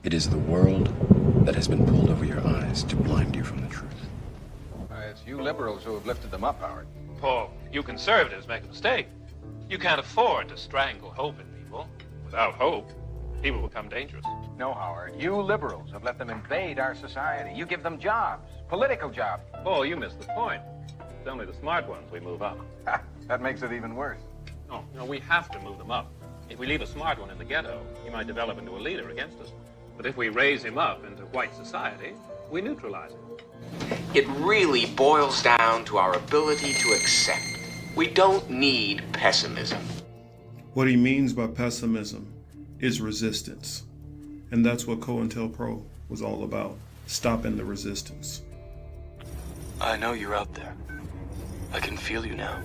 It is the world that has been pulled over your eyes to blind you from the truth. It's you liberals who have lifted them up, Howard. Paul, you conservatives make a mistake. You can't afford to strangle hope in people. Without hope, people become dangerous. No, Howard. You liberals have let them invade our society. You give them jobs, political jobs. Paul, you missed the point. It's only the smart ones we move up. That makes it even worse. No, we have to move them up. If we leave a smart one in the ghetto, he might develop into a leader against us. But if we raise him up into white society, we neutralize him. It really boils down to our ability to accept. We don't need pessimism. What he means by pessimism is resistance. And that's what COINTELPRO was all about, stopping the resistance. I know you're out there. I can feel you now.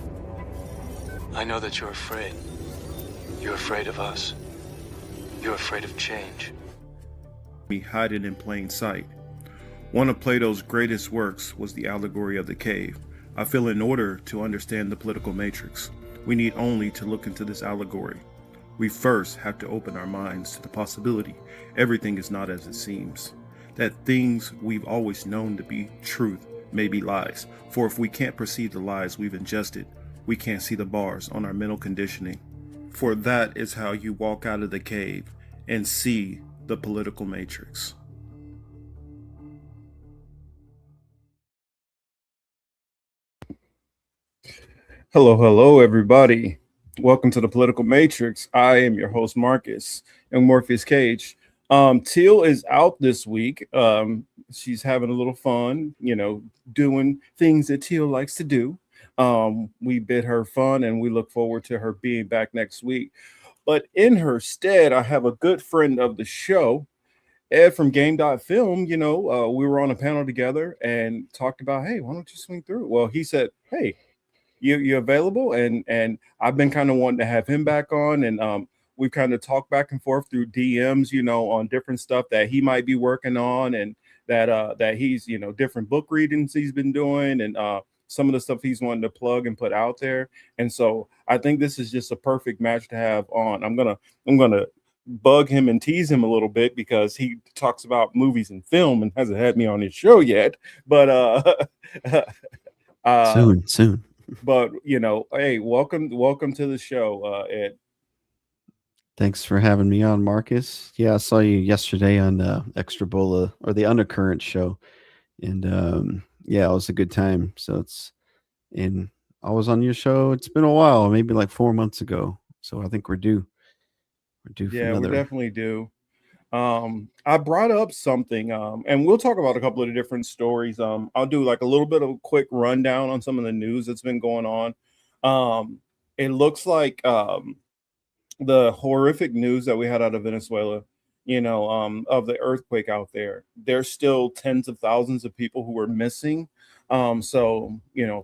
I know that you're afraid. You're afraid of us. You're afraid of change. We hide it in plain sight. One of Plato's greatest works was the allegory of the cave. I feel in order to understand the political matrix, we need only to look into this allegory. We first have to open our minds to the possibility everything is not as it seems, that things we've always known to be truth may be lies. For if we can't perceive the lies we've ingested, we can't see the bars on our mental conditioning. For that is how you walk out of the cave and see the political matrix. Hello, everybody. Welcome to the Political Matrix. I am your host, Marcus, and Morpheus Cage. Teal is out this week. She's having a little fun, doing things that Teal likes to do. We bid her fun, and we look forward to her being back next week. But in her stead, I have a good friend of the show, Ed from GameDotFilm. We were on a panel together and talked about, hey, why don't you swing through? Well, he said, hey, you available? And I've been kind of wanting to have him back on, and we've kind of talked back and forth through DMs, on different stuff that he might be working on, and that he's, different book readings he's been doing, and some of the stuff he's wanting to plug and put out there. And so I think this is just a perfect match to have on. I'm gonna bug him and tease him a little bit because he talks about movies and film and hasn't had me on his show yet. But soon. But hey, welcome to the show, Ed. Thanks for having me on, Marcus. Yeah, I saw you yesterday on Extra Bola, or the Undercurrent show, and yeah, it was a good time. And I was on your show. It's been a while, maybe like 4 months ago. So I think we're due. Yeah, we definitely do. I brought up something, and we'll talk about a couple of the different stories. I'll do like a little bit of a quick rundown on some of the news that's been going on. It looks like the horrific news that we had out of Venezuela, of the earthquake out there. There's still tens of thousands of people who are missing. So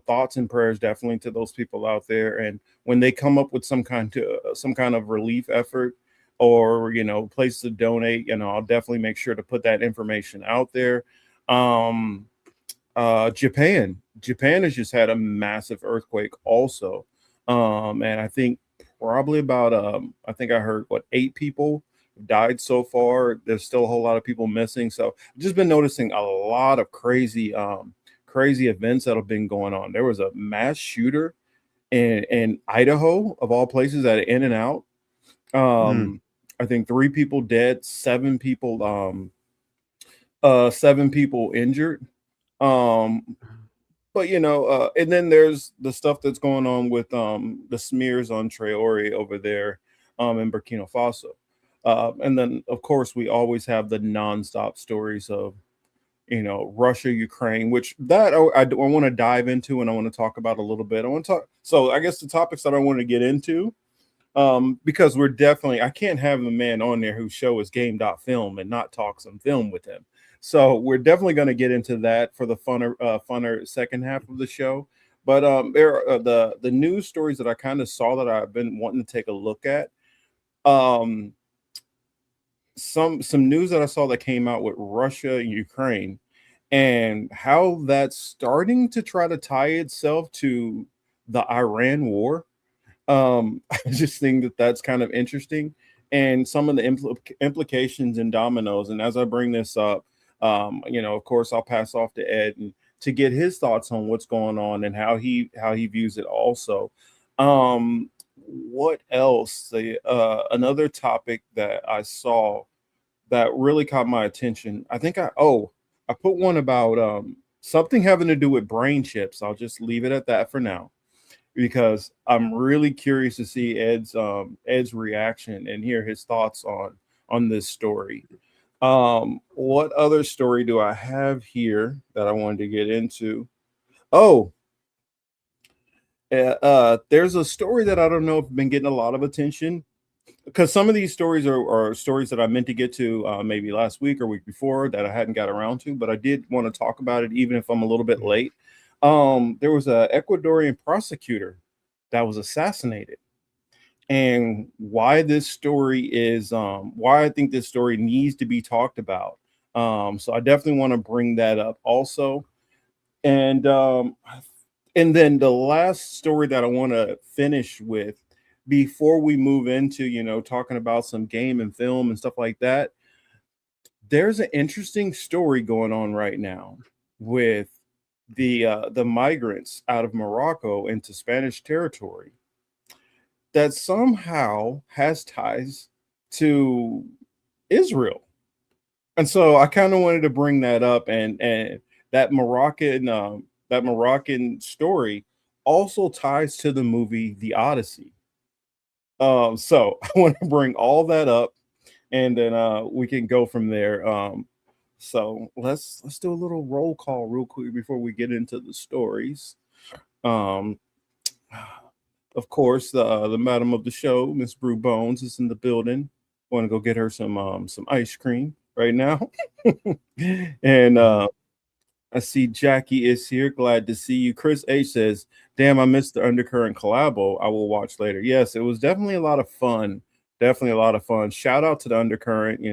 thoughts and prayers definitely to those people out there. And when they come up with some kind of relief effort, or place to donate, I'll definitely make sure to put that information out there. Japan has just had a massive earthquake also, and I think probably about I think I heard 8 people died so far. There's still a whole lot of people missing. So I've just been noticing a lot of crazy events that have been going on. There was a mass shooter in Idaho, of all places, at In-N-Out. I think 3 people dead, 7 people injured. But and then there's the stuff that's going on with the smears on Traore over there in Burkina Faso. And then of course we always have the nonstop stories of Russia, Ukraine, which that I want to dive into, and I want to talk about a little bit. So I guess the topics that I want to get into, because I can't have a man on there whose show is Game.Film and not talk some film with him. So we're definitely going to get into that for the funner second half of the show. But there are the news stories that I kind of saw that I've been wanting to take a look at. Some news that I saw that came out with Russia and Ukraine, and how that's starting to try to tie itself to the Iran war. I just think that that's kind of interesting. and some of the implications and dominoes. And as I bring this up, of course, I'll pass off to Ed and to get his thoughts on what's going on and how he views it. Also, what else? Another topic that I saw that really caught my attention. I put one about something having to do with brain chips. I'll just leave it at that for now, because I'm really curious to see Ed's reaction and hear his thoughts on this story. What other story do I have here that I wanted to get into? Oh, there's a story that I don't know if it's been getting a lot of attention, because some of these stories are stories that I meant to get to maybe last week or week before that I hadn't got around to, but I did want to talk about it even if I'm a little bit late. There was an Ecuadorian prosecutor that was assassinated, and why this story is why I think this story needs to be talked about. So I definitely want to bring that up also. And then the last story that I want to finish with before we move into, talking about some game and film and stuff like that, there's an interesting story going on right now with the migrants out of Morocco into Spanish territory that somehow has ties to Israel. And so I kind of wanted to bring that up, and that Moroccan story also ties to the movie The Odyssey. So I want to bring all that up, and then we can go from there. So let's do a little roll call real quick before we get into the stories. Of course, the madam of the show, Miss Brew Bones, is in the building. Want to go get her some ice cream right now. And I see Jackie is here. Glad to see you. Chris H says, "Damn, I missed the Undercurrent collabo. I will watch later." Yes, it was definitely a lot of fun. Definitely a lot of fun. Shout out to the Undercurrent,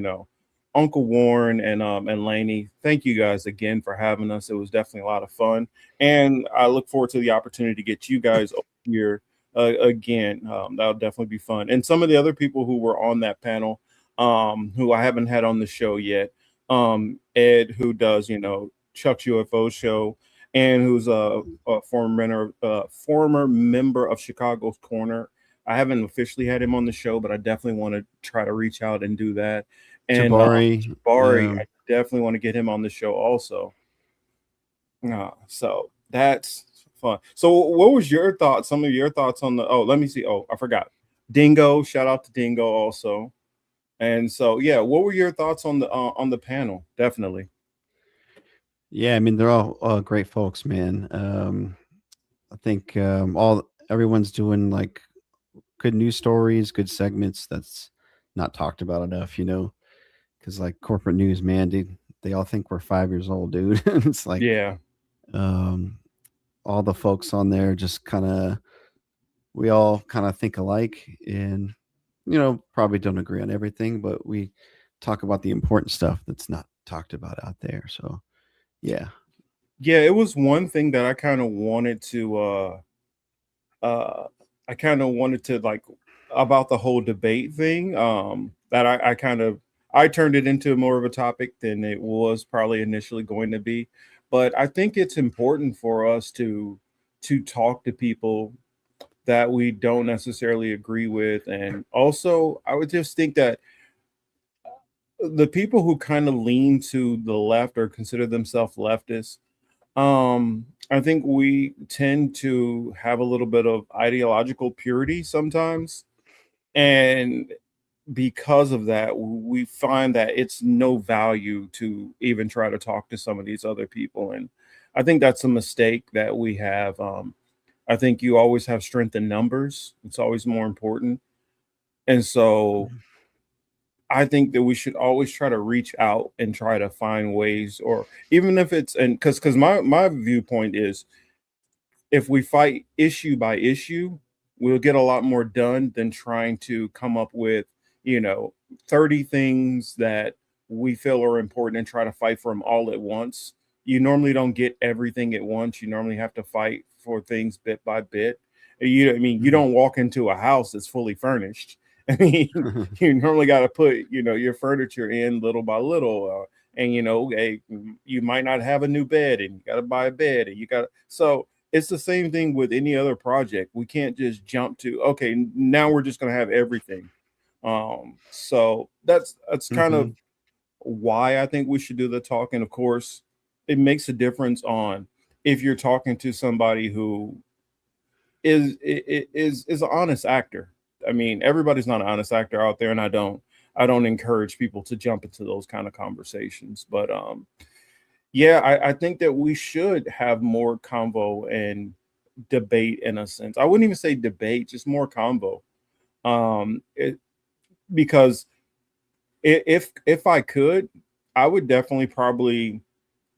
Uncle Warren and Laney. Thank you guys again for having us. It was definitely a lot of fun, and I look forward to the opportunity to get you guys over here again. That'll definitely be fun. And some of the other people who were on that panel, who I haven't had on the show yet, Ed, who does Chuck's UFO show, and who's a former member of Chicago's Corner. I haven't officially had him on the show, but I definitely want to try to reach out and do that. And Jabari, I definitely want to get him on the show also. So that's fun. So what was your thoughts? Some of your thoughts on the, let me see. Oh, I forgot. Dingo, shout out to Dingo also. And so, yeah, what were your thoughts on the panel? Definitely. Yeah, I mean, they're all great folks, man. I think everyone's doing like good news stories, good segments that's not talked about enough, because like corporate news, man, they all think we're 5 years old, dude. It's like, yeah, all the folks on there just we all kind of think alike, and probably don't agree on everything, but we talk about the important stuff that's not talked about out there. So yeah, it was one thing that I kind of wanted to like about the whole debate thing, that I turned it into more of a topic than it was probably initially going to be. But I think it's important for us to talk to people that we don't necessarily agree with. And also, I would just think that the people who kind of lean to the left or consider themselves leftists, I think we tend to have a little bit of ideological purity sometimes. And because of that, we find that it's no value to even try to talk to some of these other people. And I think that's a mistake that we have. I think you always have strength in numbers. It's always more important. And so I think that we should always try to reach out and try to find ways, or even if it's, and because my viewpoint is, if we fight issue by issue, we'll get a lot more done than trying to come up with 30 things that we feel are important and try to fight for them all at once. You normally don't get everything at once. You normally have to fight for things bit by bit. You don't walk into a house that's fully furnished I mean, you normally got to put, your furniture in little by little. And, hey, you might not have a new bed and you got to buy a bed and so it's the same thing with any other project. We can't just jump to, okay, now we're just going to have everything. So that's kind of why I think we should do the talking. Of course, it makes a difference on if you're talking to somebody who is an honest actor. I mean, everybody's not an honest actor out there, and I don't encourage people to jump into those kind of conversations. But yeah, I think that we should have more convo and debate in a sense. I wouldn't even say debate, just more convo. Because if I could, I would definitely probably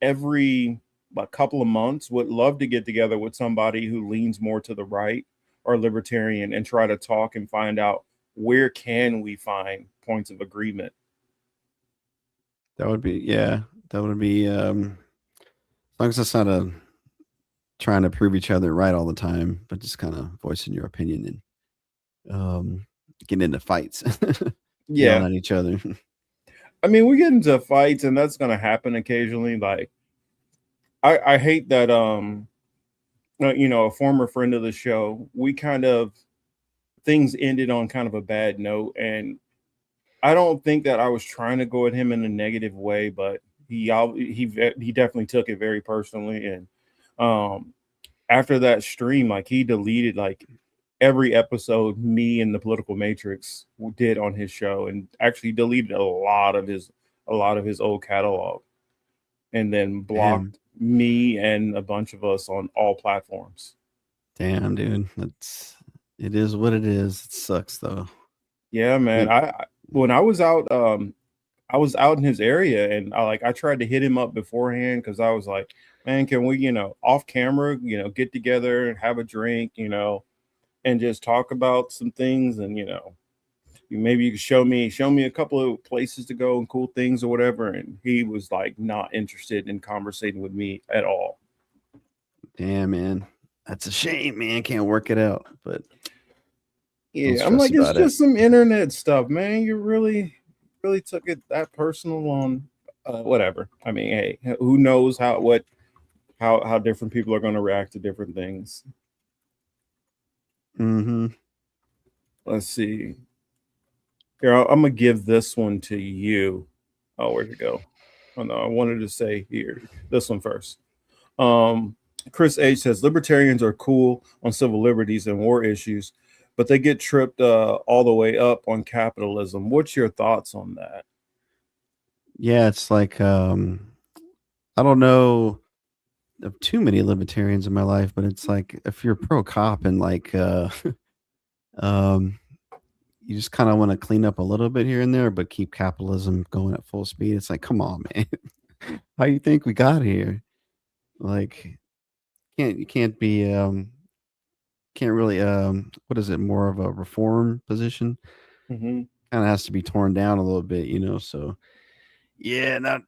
every a couple of months would love to get together with somebody who leans more to the right or libertarian and try to talk and find out where can we find points of agreement. That would be as long as it's not trying to prove each other right all the time, but just kind of voicing your opinion and getting into fights. Yelling at each other. I mean, we get into fights and that's going to happen occasionally. Like I hate that a former friend of the show, we kind of things ended on kind of a bad note, and I don't think that I was trying to go at him in a negative way, but he definitely took it very personally. And after that stream, like he deleted like every episode me and the Political Matrix did on his show, and actually deleted a lot of his old catalog, and then blocked me and a bunch of us on all platforms. Damn, dude, it is what it is. It sucks though. Yeah, man. When I was out in his area, and I tried to hit him up beforehand because I was like, man, can we, off camera, get together and have a drink, and just talk about some things, and maybe you could show me a couple of places to go and cool things or whatever. And he was like not interested in conversating with me at all. Damn, man, that's a shame, man. Can't work it out, but yeah, I'm like, it's just some internet stuff, man. You really took it that personal on whatever. I mean, hey, who knows how different people are going to react to different things. Let's see. Here, I'm gonna give this one to you. Oh, where'd it go? Oh no, I wanted to say here this one first. Chris H says libertarians are cool on civil liberties and war issues, but they get tripped all the way up on capitalism. What's your thoughts on that? Yeah, it's like I don't know of too many libertarians in my life, but it's like if you're pro cop and like you just kind of want to clean up a little bit here and there, but keep capitalism going at full speed. It's like, come on, man. How you think we got here? Like, you can't be can't really what is it, more of a reform position? Kind of has to be torn down a little bit, so yeah,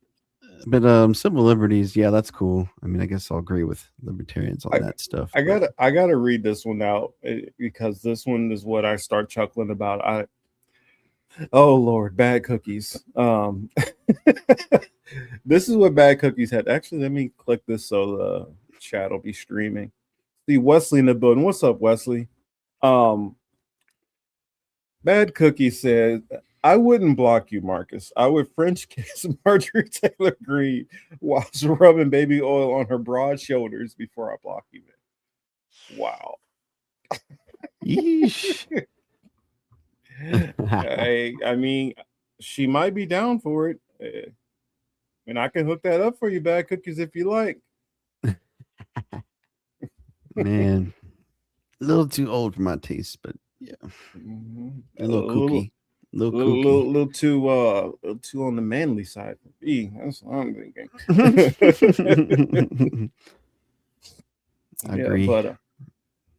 but civil liberties, yeah, that's cool. I mean, I guess I'll agree with libertarians on that stuff. I gotta read this one out because this one is what I start chuckling about. Oh Lord, bad cookies. This is what bad cookies had. Actually, let me click this so the chat will be streaming. See Wesley in the building. What's up, Wesley? Bad Cookie said, I wouldn't block you, Marcus. I would French kiss Marjorie Taylor Greene whilst rubbing baby oil on her broad shoulders before I block you, man. Wow. Yeesh. I mean, she might be down for it. And I can hook that up for you, Bad Cookies, if you like. Man, a little too old for my taste, but yeah. A little kooky. Little too on the manly side. That's what I'm thinking. I agree.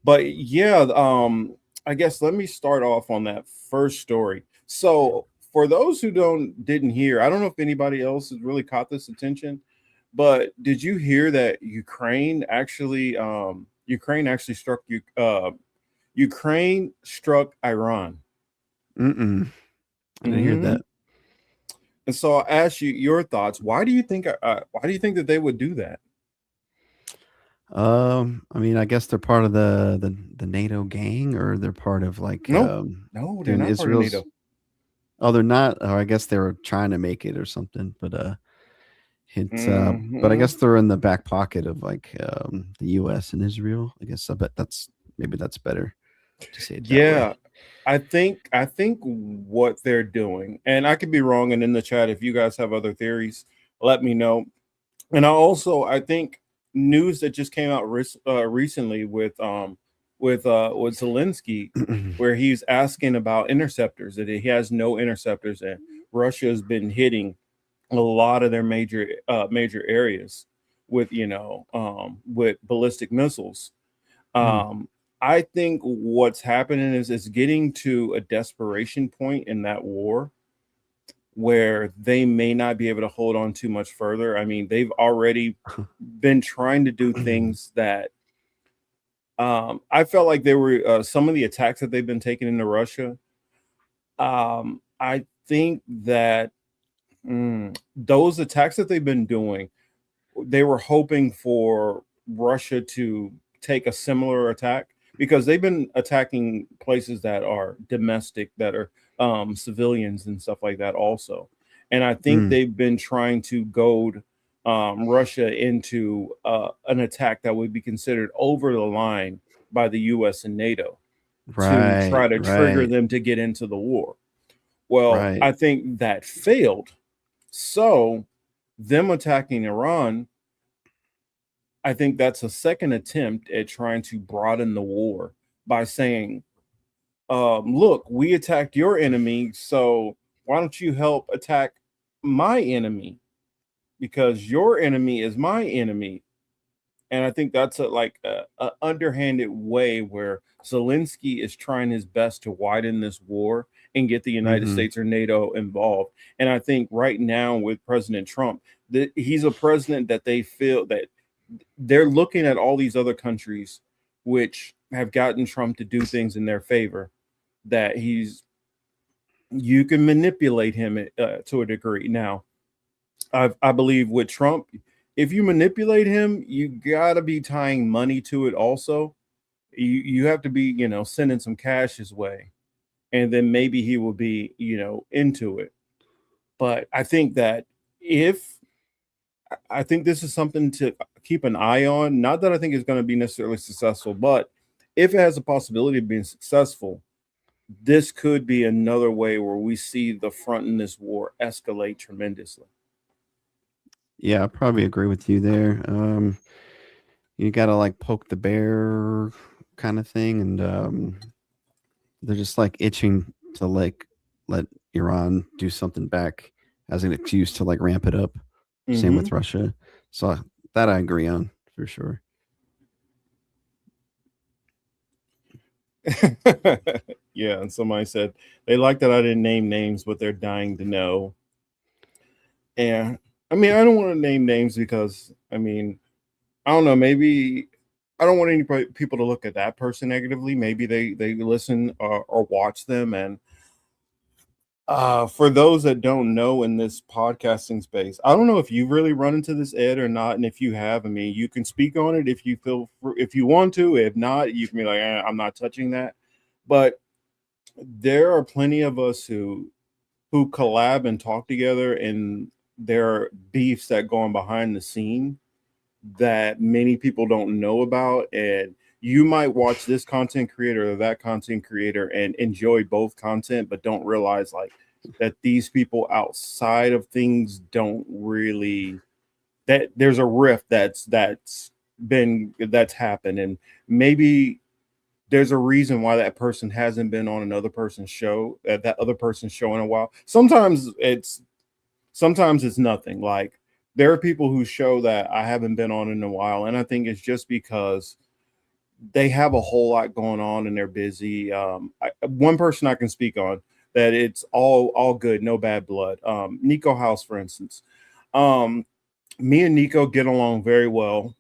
But yeah, I guess let me start off on that first story. So for those who didn't hear, I don't know if anybody else has really caught this attention, but did you hear that Ukraine actually struck Iran? Mm-mm. I didn't hear Mhm. that. And so I'll ask you your thoughts. Why do you think that they would do that? I mean, I guess they're part of the NATO gang, or they're part of like No, no, they're doing not part of Israel's. NATO. Oh, they're not. Or I guess they were trying to make it or something, but but I Mhm. guess they're in the back pocket of like the U.S. and Israel. I guess I bet maybe that's better to say it that way. Yeah, I think what they're doing, and I could be wrong, and in the chat, if you guys have other theories, let me know. And I think news that just came out recently with Zelensky, where he's asking about interceptors, that he has no interceptors, and Russia has been hitting a lot of their major areas with with ballistic missiles. Hmm. um I think what's happening is it's getting to a desperation point in that war where they may not be able to hold on too much further. I mean, they've already been trying to do things that I felt like they were some of the attacks that they've been taking into Russia. I think that those attacks that they've been doing, they were hoping for Russia to take a similar attack because they've been attacking places that are domestic, that are civilians and stuff like that also. And I think Mm, they've been trying to goad Russia into an attack that would be considered over the line by the US and NATO to right, try to trigger right, them to get into the war. Well, right. I think that failed. So, them attacking Iran, I think that's a second attempt at trying to broaden the war by saying, look, we attacked your enemy, so why don't you help attack my enemy? Because your enemy is my enemy. And I think that's a underhanded way where Zelensky is trying his best to widen this war and get the United Hmm. States or NATO involved. And I think right now with President Trump, that he's a president that they feel that they're looking at all these other countries which have gotten Trump to do things in their favor, that you can manipulate him to a degree. Now, I believe with Trump, if you manipulate him, you gotta be tying money to it also. You have to be, sending some cash his way, and then maybe he will be, into it. But I think that if I think this is something to keep an eye on. Not that I think it's going to be necessarily successful, but if it has a possibility of being successful, this could be another way where we see the front in this war escalate tremendously. Yeah, I probably agree with you there. You gotta like poke the bear kind of thing, and they're just like itching to like let Iran do something back as an excuse to like ramp it up. Same Hmm. with Russia. So that I agree on for sure. Yeah, and somebody said they like that I didn't name names, but they're dying to know. And I mean, I don't want to name names because I mean, I don't know. Maybe I don't want any people to look at that person negatively. Maybe they listen or watch them. And for those that don't know in this podcasting space, I don't know if you've really run into this, Ed, or not. And if you have, I mean, you can speak on it if you if you want to. If not, you can be like, I'm not touching that. But there are plenty of us who collab and talk together, and there are beefs that go on behind the scene that many people don't know about. And you might watch this content creator or that content creator and enjoy both content, but don't realize like that these people outside of things don't really, that there's a rift that's happened. And maybe there's a reason why that person hasn't been on another person's show, that other person's show in a while. Sometimes it's nothing. Like there are people who show that I haven't been on in a while, and I think it's just because they have a whole lot going on and they're busy. One person I can speak on that it's all good, no bad blood. Nico House, for instance. Um, Me and Nico get along very well.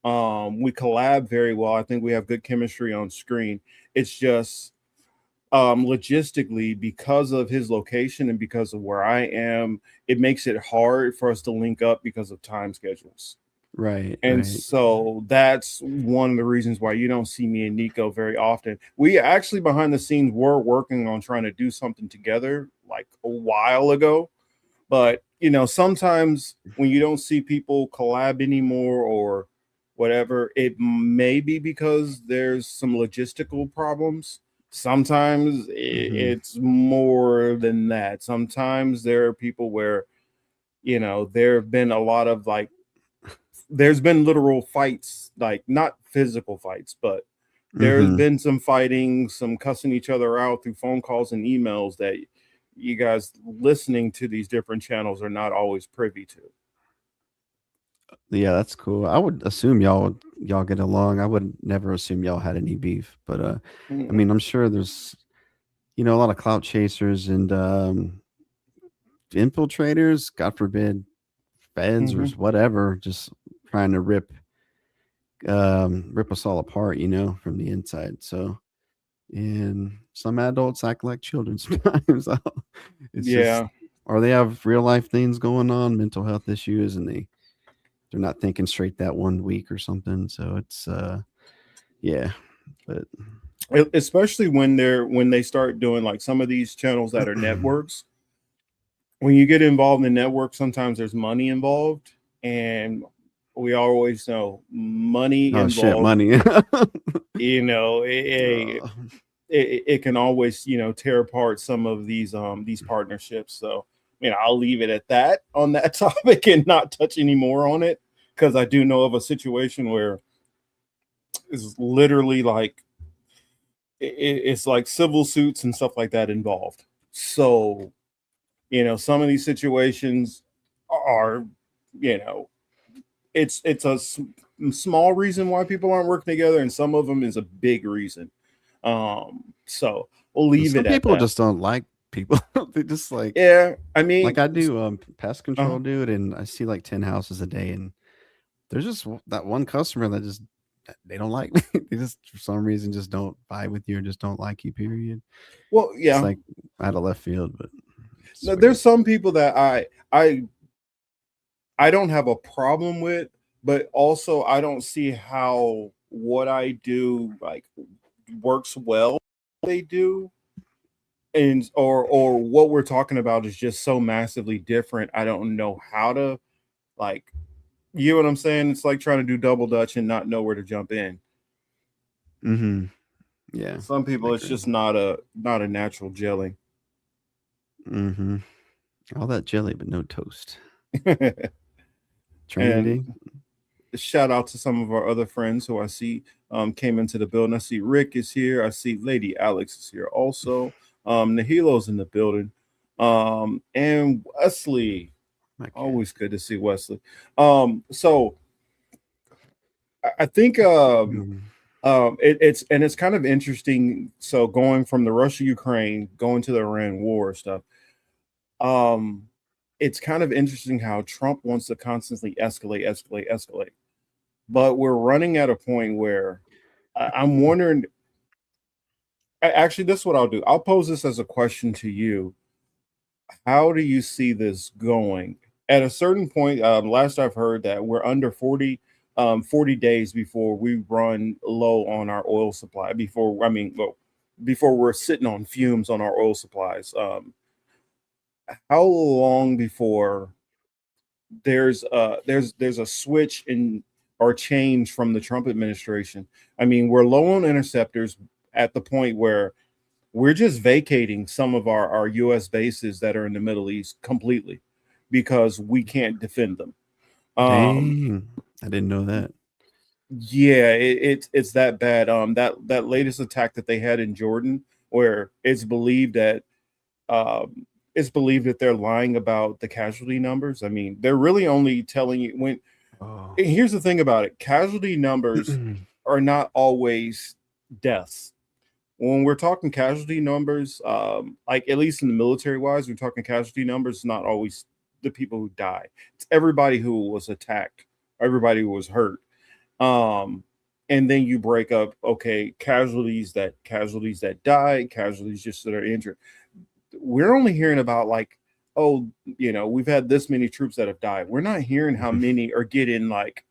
We collab very well. I think we have good chemistry on screen. It's just logistically, because of his location and because of where I am, it makes it hard for us to link up because of time schedules. Right, And right. so that's one of the reasons why you don't see me and Nico very often. We actually behind the scenes were working on trying to do something together like a while ago. But sometimes when you don't see people collab anymore or whatever, it may be because there's some logistical problems. Sometimes Hmm. it's more than that. Sometimes there are people where, there have been a lot of like, there's been literal fights, like not physical fights, but there's Hmm. been some fighting, some cussing each other out through phone calls and emails that you guys listening to these different channels are not always privy to. Yeah, that's cool. I would assume y'all get along. I would never assume y'all had any beef, but I Mm, mean, I'm sure there's a lot of clout chasers and infiltrators, God forbid, feds or mhm. whatever, just trying to rip us all apart, from the inside. So, and some adults act like children sometimes. It's just, Yeah. or they have real life things going on, mental health issues, and they're not thinking straight that one week or something. So it's yeah, but Especially when they start doing like some of these channels that are networks. When you get involved in network, sometimes there's money involved, and we always know money oh shit, involved. money. You know, Uh, it can always tear apart some of these partnerships. So I'll leave it at that on that topic and not touch any more on it, because I do know of a situation where it's literally like it's like civil suits and stuff like that involved. So some of these situations are you know it's a small reason why people aren't working together, and some of them is a big reason. So we'll leave some it at people that. just don't like people. They just Yeah, I like mean, I do pest uh, control, dude, and I see like 10 houses a day, and there's just that one customer that just they don't like me. They just for some reason just don't vibe with you or just don't like you. Period. well, It's yeah. like out of left field, but it's weird. There's some people that I don't have a problem with, but also I don't see how what I do like works well. They do, and or what we're talking about is just so massively different. I don't know how to like, you know what I'm saying? It's like trying to do double dutch and not know where to jump in. Mm-hmm. Yeah, Some I people, it's agree. just not a natural gelling. Mm-hmm. All that jelly, but no toast. Training And day. shout out to some of our other friends who I see came into the building. I see Rick is here. I see Lady Alex is here also. Nahilo's in the building. And Wesley. My cat. Always good to see Wesley. So I think Mhm. it's kind of interesting. So going from the Russia Ukraine going to the Iran war stuff, um, it's kind of interesting how Trump wants to constantly escalate, escalate, escalate. But we're running at a point where I'm wondering. Actually, this is what I'll do. I'll pose this as a question to you. How do you see this going? At a certain point, last I've heard that we're under 40 days before we run low on our oil supply. Before we're sitting on fumes on our oil supplies. How long before there's a switch in or change from the Trump administration? I mean, we're low on interceptors at the point where we're just vacating some of our US bases that are in the Middle East completely because we can't defend them. Um, Dang, I didn't know that. yeah, it's that bad. That latest attack that they had in Jordan, where um, it's believed that they're lying about the casualty numbers. I mean, they're really only telling you when. Oh. And here's the thing about it: casualty numbers are not always deaths. When we're talking casualty numbers, like at least in the military wise, we're talking casualty numbers, not always the people who die. It's everybody who was attacked, everybody who was hurt. Um, and then you break up, okay, casualties that died, casualties just that are injured. We're only hearing about like, oh, we've had this many troops that have died. We're not hearing how many are getting like,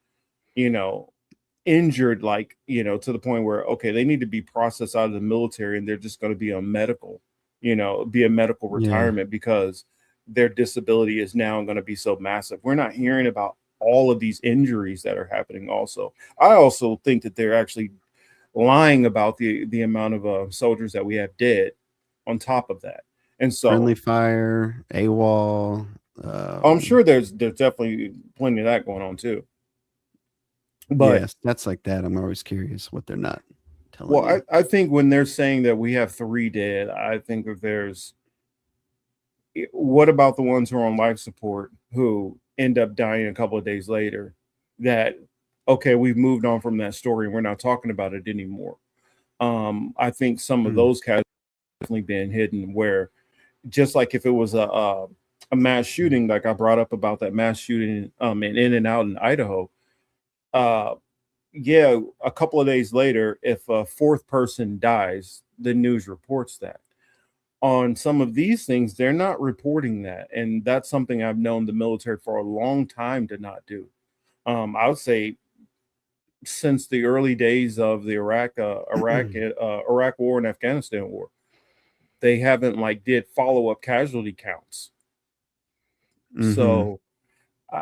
injured, like, to the point where, okay, they need to be processed out of the military and they're just going to be on medical, be a medical Yeah. retirement because their disability is now going to be so massive. We're not hearing about all of these injuries that are happening. Also, I also think that they're actually lying about the amount of soldiers that we have dead on top of that. And so Friendly fire, AWOL. I'm sure there's definitely plenty of that going on too. But Yes, that's like that. I'm always curious what they're not telling well, you. I think when they're saying that we have 3 dead, I think that what about the ones who are on life support who end up dying a couple of days later? That, okay, we've moved on from that story and we're not talking about it anymore. I think some of Hmm. those casualties have definitely been hidden, where just like if it was a mass shooting, like I brought up about that mass shooting in and out in Idaho. Uh, yeah, a couple of days later, if a 4th person dies, the news reports that. On some of these things, they're not reporting that, and that's something I've known the military for a long time to not do. I would say since the early days of the Iraq War and Afghanistan War, they haven't like did follow up casualty counts. Mm-hmm. So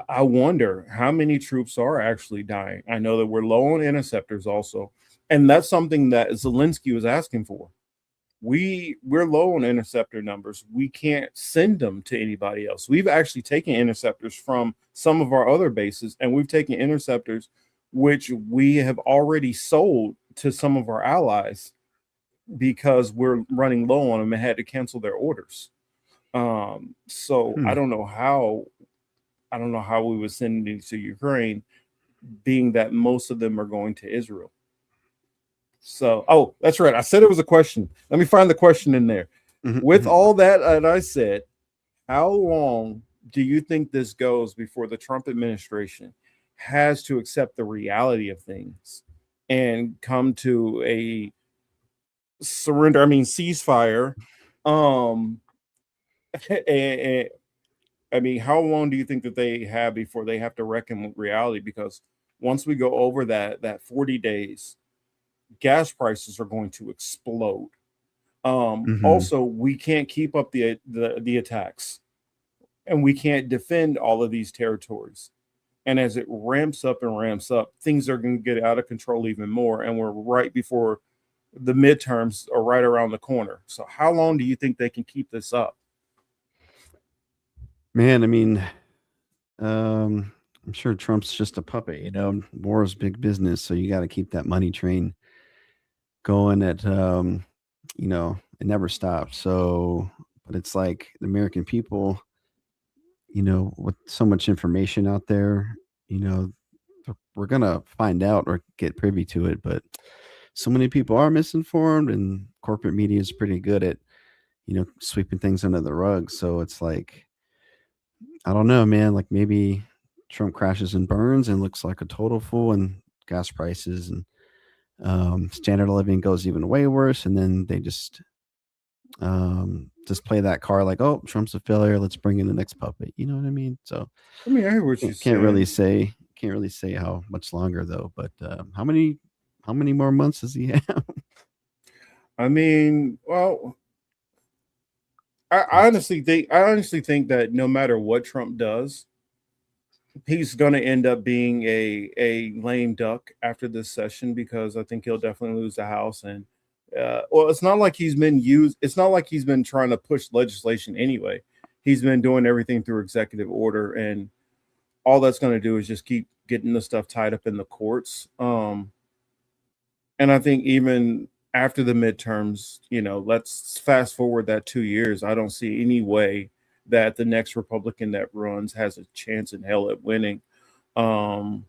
I wonder how many troops are actually dying. I know that we're low on interceptors also, and that's something that Zelensky was asking for. We're low on interceptor numbers. We can't send them to anybody else. We've actually taken interceptors from some of our other bases, and we've taken interceptors which we have already sold to some of our allies because we're running low on them and had to cancel their orders. So Hmm. I don't know how we would send these to Ukraine, being that most of them are going to Israel. So, oh, that's right. I said it was a question. Let me find the question in there. With Mm-hmm. all that I said, how long do you think this goes before the Trump administration has to accept the reality of things and come to a surrender? I mean, ceasefire. Um, and, I mean, how long do you think that they have before they have to reckon with reality? Because once we go over that 40 days, gas prices are going to explode. Mm-hmm. Also, we can't keep up the attacks, and we can't defend all of these territories. And as it ramps up, things are going to get out of control even more. And we're right before the midterms are right around the corner. So, how long do you think they can keep this up? Man, I mean, I'm sure Trump's just a puppet. War is big business, so you got to keep that money train going. It never stops. So, but it's like the American people, with so much information out there, you know, we're gonna find out or get privy to it. But so many people are misinformed, and corporate media is pretty good at, sweeping things under the rug. So it's like, I don't know, man. Like maybe Trump crashes and burns and looks like a total fool, and gas prices and standard of living goes even way worse, and then they just play that card like, oh, Trump's a failure. Let's bring in the next puppet. You know what I mean? So I mean, I hear what you're can't really saying. say how much longer though. But how many more months does he have? I mean, well, I honestly think that no matter what Trump does, he's going to end up being a lame duck after this session, because I think he'll definitely lose the House. And well, it's not like he's been used. It's not like he's been trying to push legislation anyway. He's been doing everything through executive order, and all that's going to do is just keep getting the stuff tied up in the courts. And I think even after the midterms, let's fast forward that 2 years. I don't see any way that the next Republican that runs has a chance in hell at winning. Um,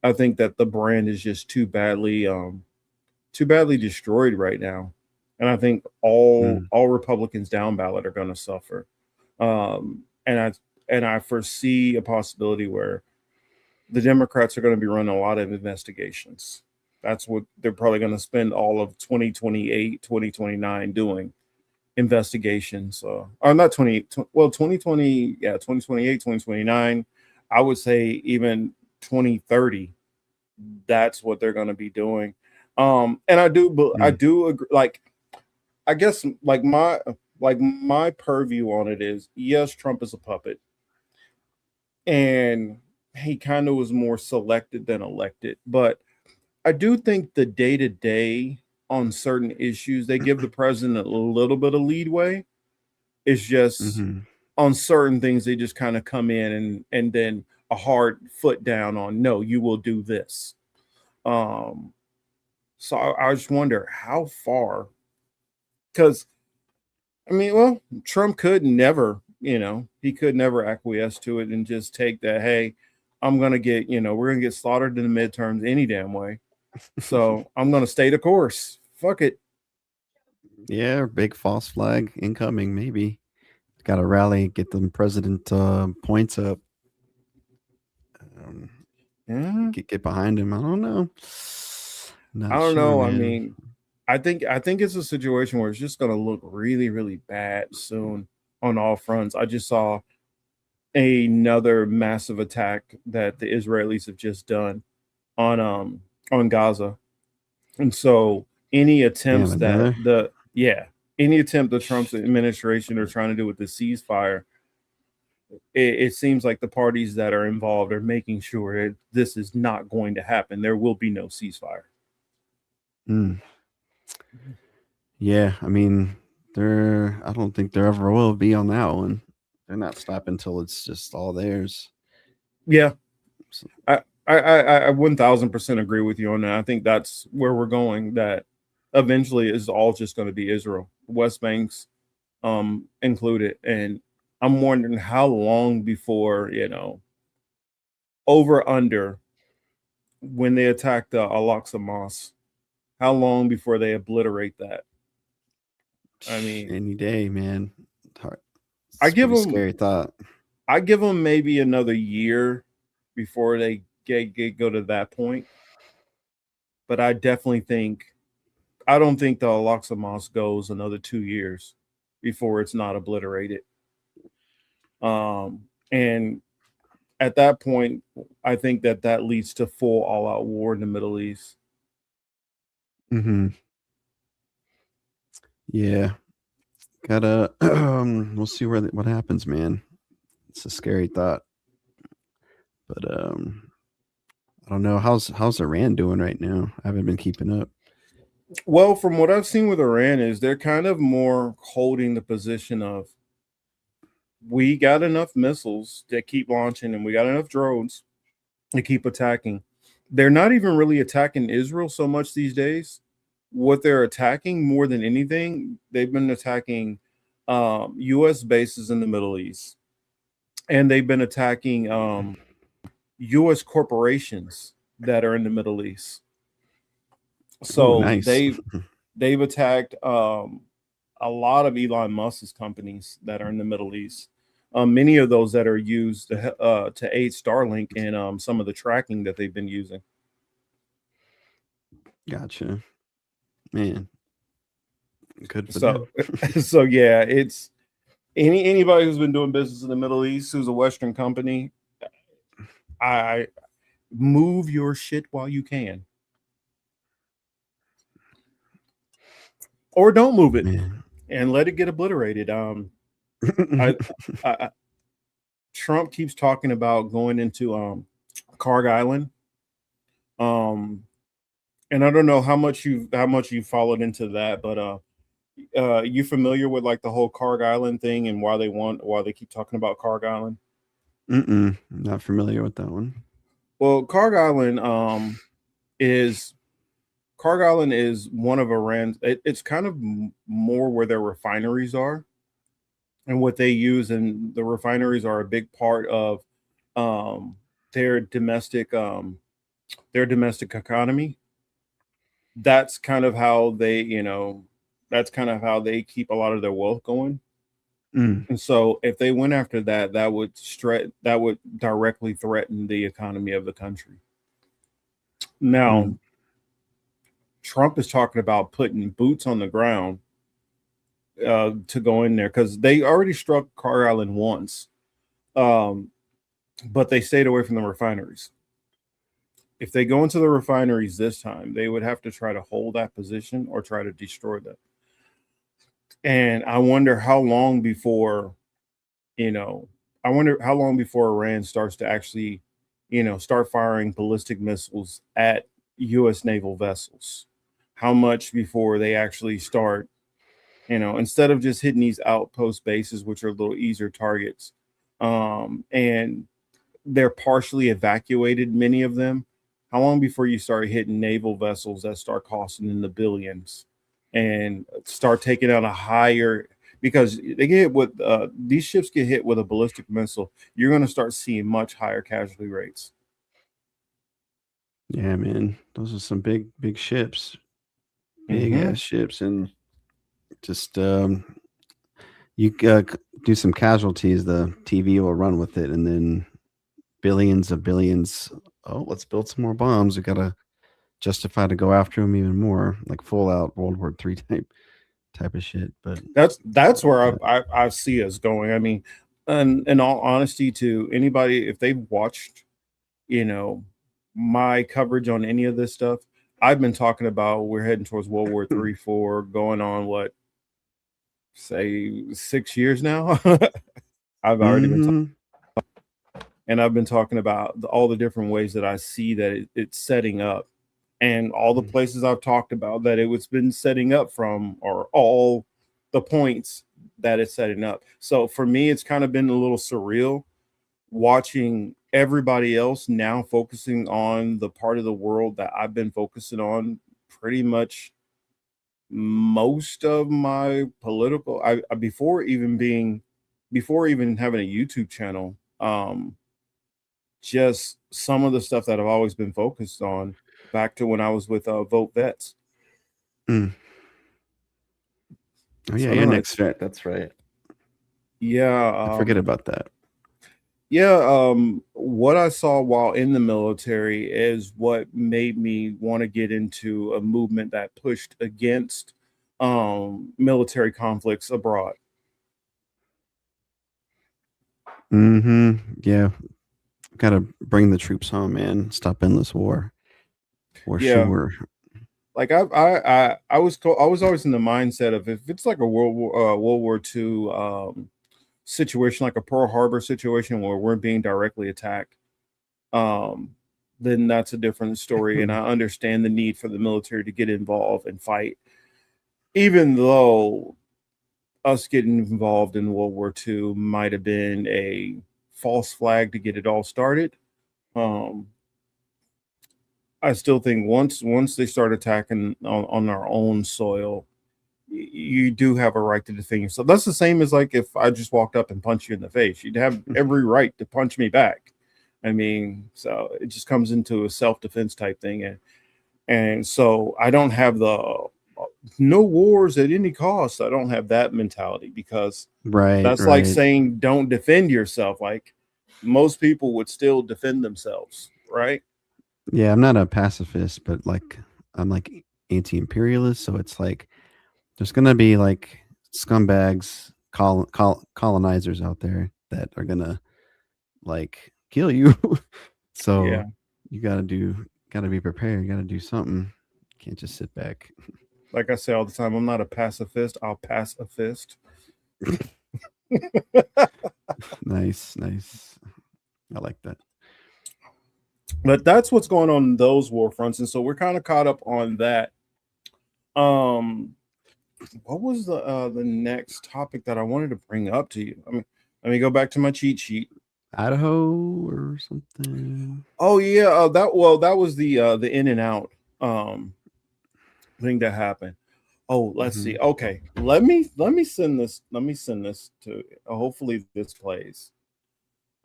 I think that the brand is just too badly destroyed right now, and I think Mm, all Republicans down ballot are going to suffer. And I foresee a possibility where the Democrats are going to be running a lot of investigations. That's what they're probably going to spend all of 2028, 2029 doing, investigations. Or not 2020, yeah, 2028, 2029. I would say even 2030. That's what they're going to be doing. And I do agree. Like, I guess my purview on it is, yes, Trump is a puppet, and he kind of was more selected than elected. But I do think the day to day on certain issues, they give the president a little bit of leadway. It's just Mm-hmm. on certain things they just kind of come in and then a hard foot down on, no, you will do this. Um, so I just wonder how far, because I mean, well, Trump could never, he could never acquiesce to it and just take that, hey, I'm gonna get, we're gonna get slaughtered in the midterms any damn way. So I'm gonna stay the course. Fuck it. Yeah, big false flag incoming. Maybe got to rally, get them president points up. Um, Yeah. get behind him. I don't know. I Not don't sure, know. I man. mean, I think it's a situation where it's just gonna look really, really bad soon on all fronts. I just saw another massive attack that the Israelis have just done on Gaza. And so any Damn, attempts that another. any attempt the Trump's administration are trying to do with the ceasefire, it seems like the parties that are involved are making sure that this is not going to happen. There will be no ceasefire. Mm. Yeah, I mean, I don't think there ever will be on that one. They're not stopping until it's just all theirs. Yeah, So, I 1000% agree with you on that. I think that's where we're going. That eventually is all just going to be Israel, West Banks, included, and I'm wondering how long before over under when they attack the Al-Aqsa Mosque. How long before they obliterate that? I mean, any day, man. It's hard. I It's a give pretty them scary thought. I give them maybe another year before they go to that point. But I don't think the Al-Aqsa Mosque goes another 2 years before it's not obliterated. And at that point, I think that leads to full all-out war in the Middle East. Mm-hmm. Yeah, gotta. We'll see what happens, man. It's a scary thought, but I don't know how's Iran doing right now. I haven't been keeping up. Well, from what I've seen with Iran is they're kind of more holding the position of, we got enough missiles that keep launching and we got enough drones to keep attacking. They're not even really attacking Israel so much these days. What they're attacking more than anything, they've been attacking U.S. bases in the Middle East, and they've been attacking U.S. corporations that are in the Middle East. Oh, So nice. they've attacked a lot of Elon Musk's companies that are in the Middle East. Many of those that are used to aid Starlink and some of the tracking that they've been using. Gotcha, man. Good for So, them. so yeah, it's anybody who's been doing business in the Middle East who's a Western company. I move your shit while you can, or don't move it Man. and let it get obliterated. I Trump keeps talking about going into Karg Island. Um, and I don't know how much you followed into that, but you familiar with like the whole Karg Island thing and why they keep talking about Karg Island? Not familiar with that one. Well, is Karg Island is one of Iran's. It's kind of more where their refineries are, and what they use, and the refineries are a big part of um, their domestic economy. That's kind of how they keep a lot of their wealth going. And so if they went after that, that would directly threaten the economy of the country. Now, Trump is talking about putting boots on the ground to go in there because they already struck Carr Island once, but they stayed away from the refineries. If they go into the refineries this time, they would have to try to hold that position or try to destroy them. And I wonder how long before, Iran starts to actually, start firing ballistic missiles at U.S. naval vessels. How much before they actually start, instead of just hitting these outpost bases, which are a little easier targets, and they're partially evacuated, many of them. How long before you start hitting naval vessels that start costing in the billions and start taking out a higher, because they get hit with these ships get hit with a ballistic missile, you're going to start seeing much higher casualty rates. Yeah, man, those are some big ships, big ass ships, and just you do some casualties, the TV will run with it, and then billions of billions. Oh, let's build some more bombs. We gotta justify to go after them even more, like full out World War III type of shit. But that's where I see us going. I mean, and in all honesty, to anybody, if they've watched, my coverage on any of this stuff, I've been talking about we're heading towards World War III, 4, going on what, say 6 years now. I've already been and I've been talking about all the different ways that I see that it's setting up, and all the places I've talked about that it's been setting up from, or all the points that it's setting up. So for me, it's kind of been a little surreal watching everybody else now focusing on the part of the world that I've been focusing on pretty much most of my political, before even having a YouTube channel, just some of the stuff that I've always been focused on back to when I was with Vote Vets. Oh yeah, your next vet. That's right. Yeah, I forget about that. Yeah, what I saw while in the military is what made me want to get into a movement that pushed against military conflicts abroad. Yeah, gotta bring the troops home, man. Stop endless war. For sure. Like I was always in the mindset of, if it's like a World War II situation, like a Pearl Harbor situation where we're being directly attacked, then that's a different story. And I understand the need for the military to get involved and fight, even though us getting involved in World War II might have been a false flag to get it all started. I still think once they start attacking on our own soil, you do have a right to defend yourself. That's the same as like if I just walked up and punched you in the face, you'd have every right to punch me back. I mean, so it just comes into a self-defense type thing, and so I don't have the no wars at any cost. I don't have that mentality, because that's like saying don't defend yourself. Like, most people would still defend themselves, right? Yeah, I'm not a pacifist, but like I'm like anti-imperialist, so it's like there's gonna be like scumbags, colonizers out there that are gonna like kill you. So Yeah, you gotta be prepared. You gotta do something. You can't just sit back. like I say all the time, I'm not a pacifist. I'll pass a fist. Nice. I like that. But that's what's going on in those war fronts, and so we're kind of caught up on that. What was the next topic that I wanted to bring up to you? I mean, let me go back to my cheat sheet. Idaho or something. Oh yeah, that was the in and out thing that happened. Oh, let's see. Okay, let me send this. Let me send this to. Hopefully this plays.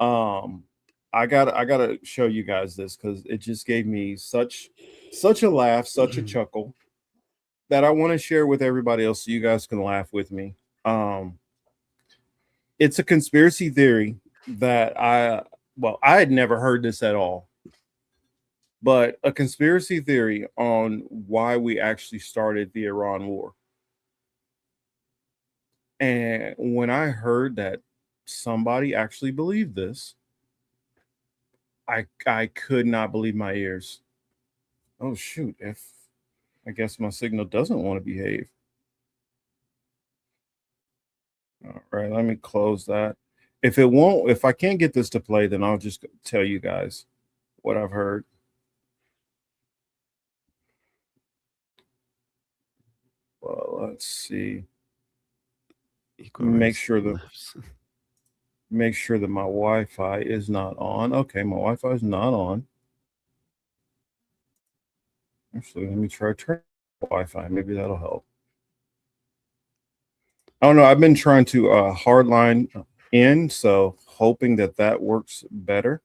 I gotta show you guys this, because it just gave me such a laugh, such a chuckle, that I want to share with everybody else so you guys can laugh with me. It's a conspiracy theory that I had never heard this at all, but a conspiracy theory on why we actually started the Iran war. And when I heard that somebody actually believed this, I could not believe my ears. Oh shoot, if I guess my signal doesn't want to behave. All right, let me close that. If I can't get this to play, then I'll just tell you guys what I've heard. Well, let's see. Make sure that my Wi-Fi is not on. Okay, my Wi-Fi is not on. Actually, let me try turn Wi-Fi. Maybe that'll help. I don't know. I've been trying to hardline in, so hoping that works better.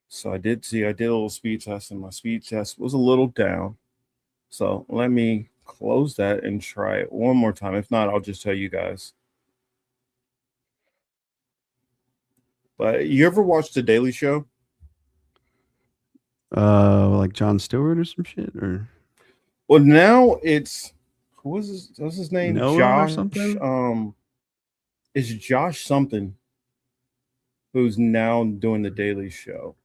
So I did a little speed test, and my speed test was a little down. So let me close that and try it one more time. If not, I'll just tell you guys. But you ever watched The Daily Show? Like Jon Stewart or some shit, or well, now it's what's his name? Noah Josh or something? It's Josh something who's now doing The Daily Show.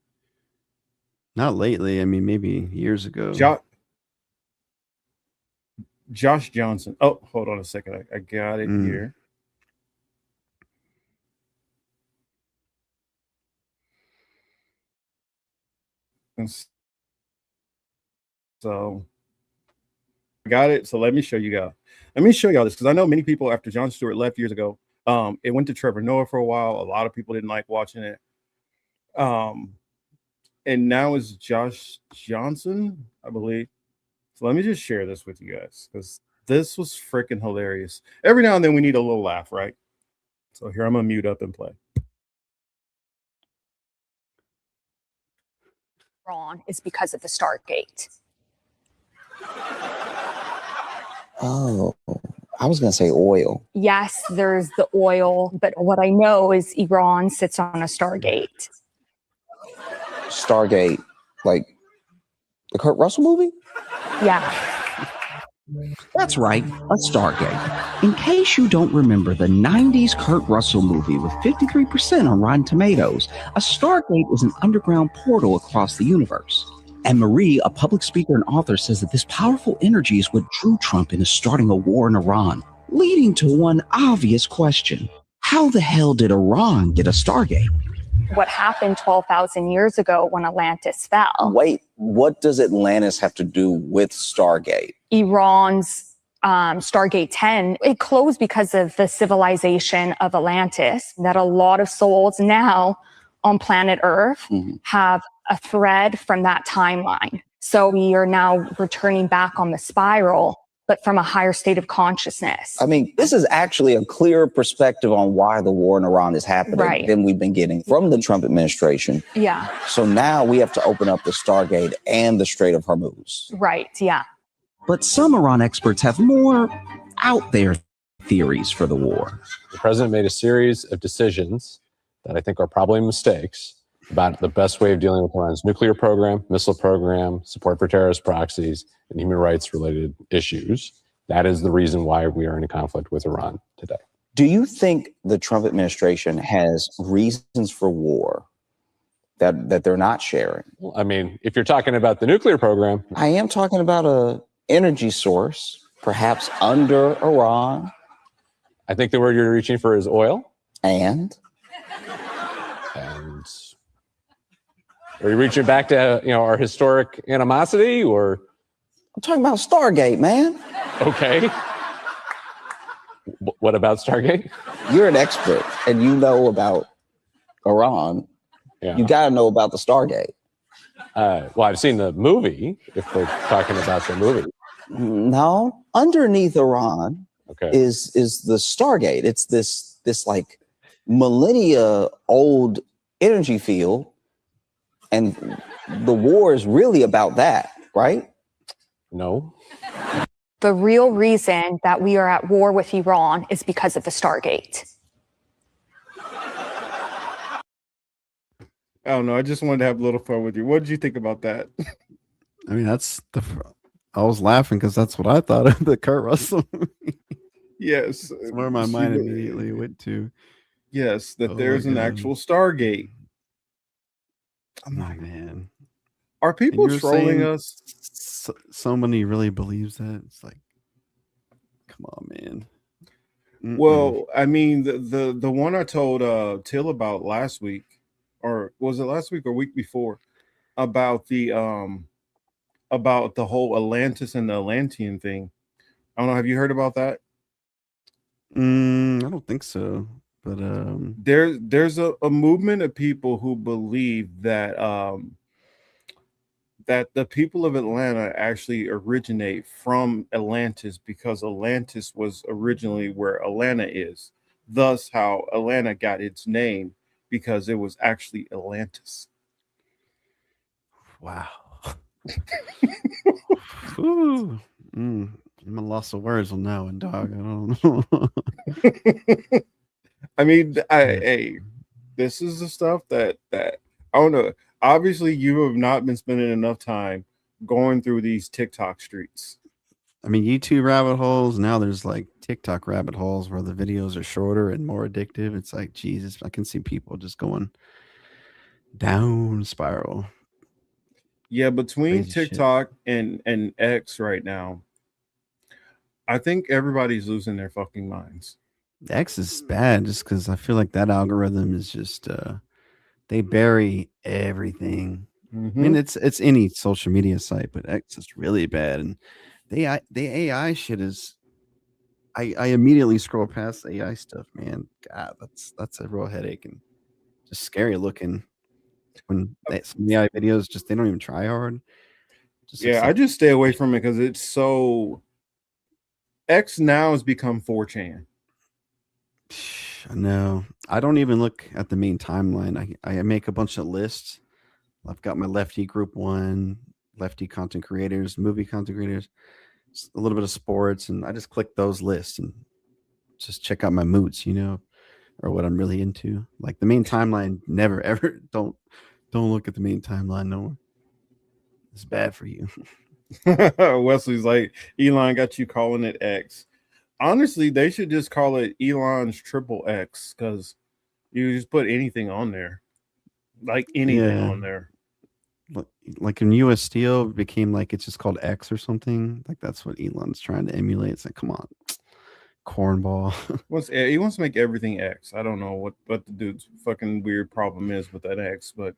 Not lately. I mean, maybe years ago. Josh Johnson. Oh, hold on a second. I got it here. And so I got it. So let me show you guys. Let me show y'all this because I know many people after Jon Stewart left years ago, it went to Trevor Noah for a while. A lot of people didn't like watching it. And now it's Josh Johnson, I believe. So let me just share this with you guys because this was freaking hilarious. Every now and then we need a little laugh, right? So here I'm gonna mute up and play. Wrong is because of the Stargate. Oh, I was going to say oil. Yes, there's the oil, but what I know is Iran sits on a Stargate. Stargate, like the Kurt Russell movie? Yeah. That's right, a Stargate. In case you don't remember the 90s Kurt Russell movie with 53% on Rotten Tomatoes, a Stargate is an underground portal across the universe. And Marie, a public speaker and author, says that this powerful energy is what drew Trump into starting a war in Iran, leading to one obvious question. How the hell did Iran get a Stargate? What happened 12,000 years ago when Atlantis fell? Wait, what does Atlantis have to do with Stargate? Iran's Stargate 10, it closed because of the civilization of Atlantis, that a lot of souls now on planet Earth have a thread from that timeline. So we are now returning back on the spiral, but from a higher state of consciousness. I mean, this is actually a clearer perspective on why the war in Iran is happening than we've been getting from the Trump administration. Yeah. So now we have to open up the Stargate and the Strait of Hormuz. Right, yeah. But some Iran experts have more out there theories for the war. The president made a series of decisions that I think are probably mistakes about the best way of dealing with Iran's nuclear program, missile program, support for terrorist proxies, and human rights related issues. That is the reason why we are in a conflict with Iran today. Do you think the Trump administration has reasons for war that they're not sharing? Well, I mean, if you're talking about the nuclear program. I am talking about a energy source, perhaps under Iran. I think the word you're reaching for is oil. And are you reaching back to our historic animosity, or? I'm talking about Stargate, man. Okay. What about Stargate? You're an expert, and you know about Iran. Yeah. You got to know about the Stargate. Well, I've seen the movie. If we're talking about the movie. No, underneath Iran is the Stargate. It's this like millennia old energy field. And the war is really about that, right? No. The real reason that we are at war with Iran is because of the Stargate. I don't know. I just wanted to have a little fun with you. What did you think about that? I mean, I was laughing because that's what I thought of the Kurt Russell movie. Yes. That's where my mind immediately went to. Yes, that Oh there's my an God. actual Stargate. Oh man. Are And people you're trolling saying us? somebody really believes that? It's like, come on, man. Well, I mean, the one I told Till about last week, or was it last week or week before, about the whole Atlantis and the Atlantean thing. I don't know. Have you heard about that? I don't think so. But There's a movement of people who believe that that the people of Atlanta actually originate from Atlantis because Atlantis was originally where Atlanta is. Thus, how Atlanta got its name because it was actually Atlantis. wow. Whew. I'm a loss of words on that one, dog. I don't know. I mean, hey, this is the stuff that I don't know. Obviously, you have not been spending enough time going through these TikTok streets. I mean, YouTube rabbit holes. Now there's like TikTok rabbit holes where the videos are shorter and more addictive. It's like, Jesus, I can see people just going down spiral. Yeah, between Crazy shit. TikTok and X right now, I think everybody's losing their fucking minds. X is bad just because I feel like that algorithm is just they bury everything. I mean, it's any social media site, but X is really bad. And the AI shit is I immediately scroll past the AI stuff, man. God, that's a real headache and just scary looking when some AI videos just they don't even try hard. Just looks Yeah, I like just stay away from it because it's so X now has become 4chan. no, I don't even look at the main timeline. I make a bunch of lists. I've got my lefty group one, lefty content creators, movie content creators, a little bit of sports, and I just click those lists and just check out my moods, or what I'm really into. Like the main timeline, never ever don't look at the main timeline. No more. It's bad for you. Wesley's like, Elon got you calling it X. Honestly, they should just call it Elon's triple X because you just put anything on there. Like anything Yeah. on there. Like in US Steel became like it's just called X or something. Like that's what Elon's trying to emulate. It's like, come on, cornball. He wants to make everything X. I don't know what the dude's fucking weird problem is with that X, but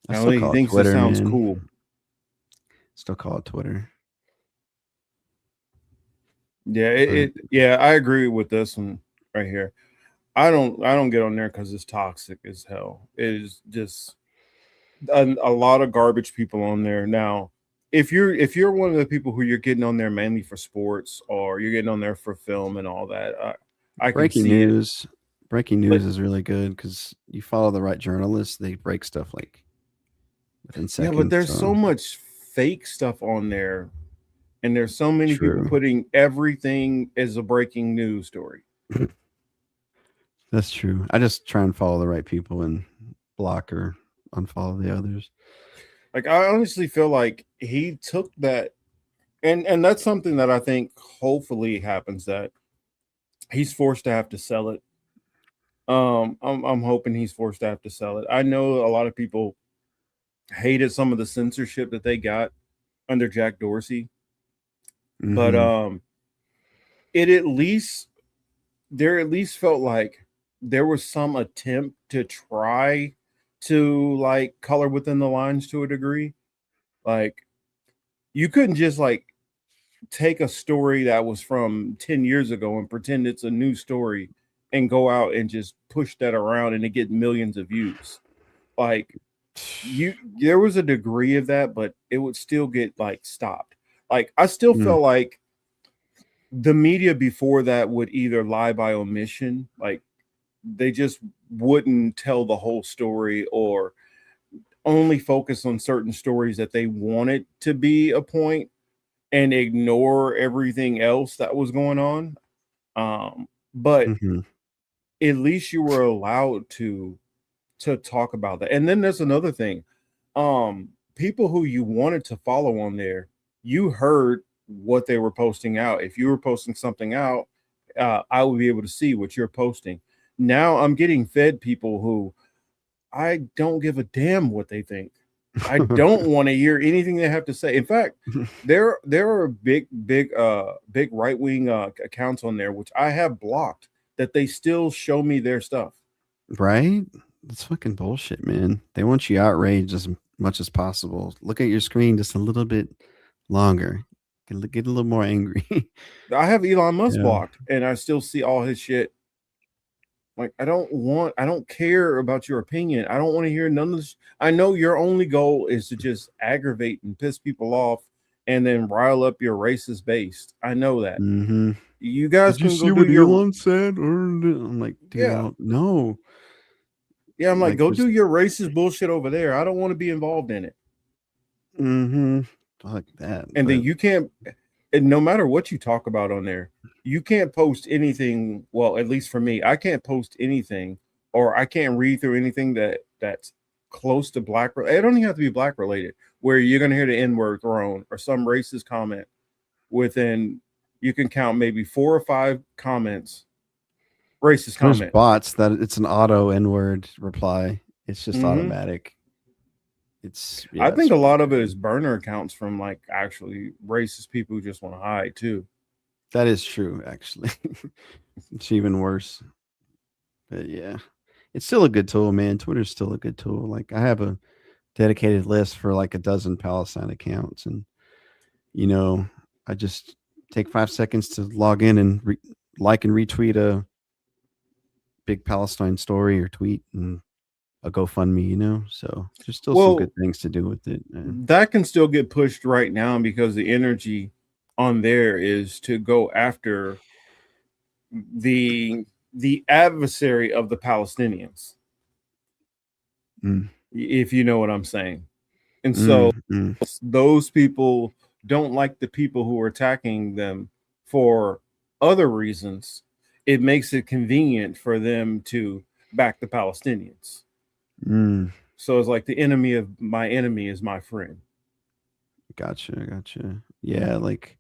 I still he call it thinks Twitter, it sounds man. cool. Still call it Twitter. Yeah, yeah, I agree with this one right here. I don't get on there because it's toxic as hell. It is just a lot of garbage people on there. Now, if you're one of the people who you're getting on there mainly for sports or you're getting on there for film and all that, I can Breaking see it. news. Breaking news is really good because you follow the right journalists, they break stuff like within seconds. Yeah, but there's so much fake stuff on there, and there's so many people True. putting everything as a breaking news story. That's true. I just try and follow the right people and block or unfollow the others. Like I honestly feel like he took that, and that's something that I think hopefully happens, that he's forced to have to sell it. I'm hoping he's forced to have to sell it. I know a lot of people hated some of the censorship that they got under Jack Dorsey, but it at least felt like there was some attempt to try to like color within the lines to a degree. Like you couldn't just like take a story that was from 10 years ago and pretend it's a new story and go out and just push that around and it get millions of views. Like there was a degree of that, but it would still get like stopped. Like I still felt like the media before that would either lie by omission, like they just wouldn't tell the whole story or only focus on certain stories that they wanted to be a point and ignore everything else that was going on. But at least you were allowed to to talk about that. And then there's another thing. People who you wanted to follow on there, you heard what they were posting out. If you were posting something out, I would be able to see what you're posting. Now I'm getting fed people who I don't give a damn what they think. I don't want to hear anything they have to say. In fact, there are big right wing accounts on there which I have blocked that they still show me their stuff. Right? That's fucking bullshit, man. They want you outraged as much as possible. Look at your screen just a little bit longer. Get a little more angry. I have Elon Musk blocked, and I still see all his shit. Like, I don't care about your opinion. I don't want to hear none of this. I know your only goal is to just aggravate and piss people off and then rile up your racist base. I know that. Mm-hmm. You guys Did you can see go what do your Elon said? I'm like, dude, Yeah. no. Yeah, I'm like, go there's- do your racist bullshit over there. I don't want to be involved in it. Mm-hmm. Fuck that. And then but- you can't, and no matter what you talk about on there, you can't post anything. Well, at least for me, I can't post anything, or I can't read through anything that's close to black. It don't even have to be black related, where you're gonna hear the N-word thrown or some racist comment. Within, you can count maybe 4 or 5 comments. Racist There's comment. bots that it's an auto N-word reply. It's just Mhm. automatic. It's I think a lot of it is burner accounts from like actually racist people who just want to hide too. that is true, actually. It's even worse. But yeah, it's still a good tool, man. Twitter's still a good tool. Like I have a dedicated list for like a dozen Palestine accounts, and I just take 5 seconds to log in and like and retweet a big Palestine story or tweet and a GoFundMe, so there's still some good things to do with it. That can still get pushed right now because the energy on there is to go after the adversary of the Palestinians. If you know what I'm saying. And so those people don't like the people who are attacking them for other reasons. It makes it convenient for them to back the Palestinians. So it's like the enemy of my enemy is my friend. Gotcha. Yeah, like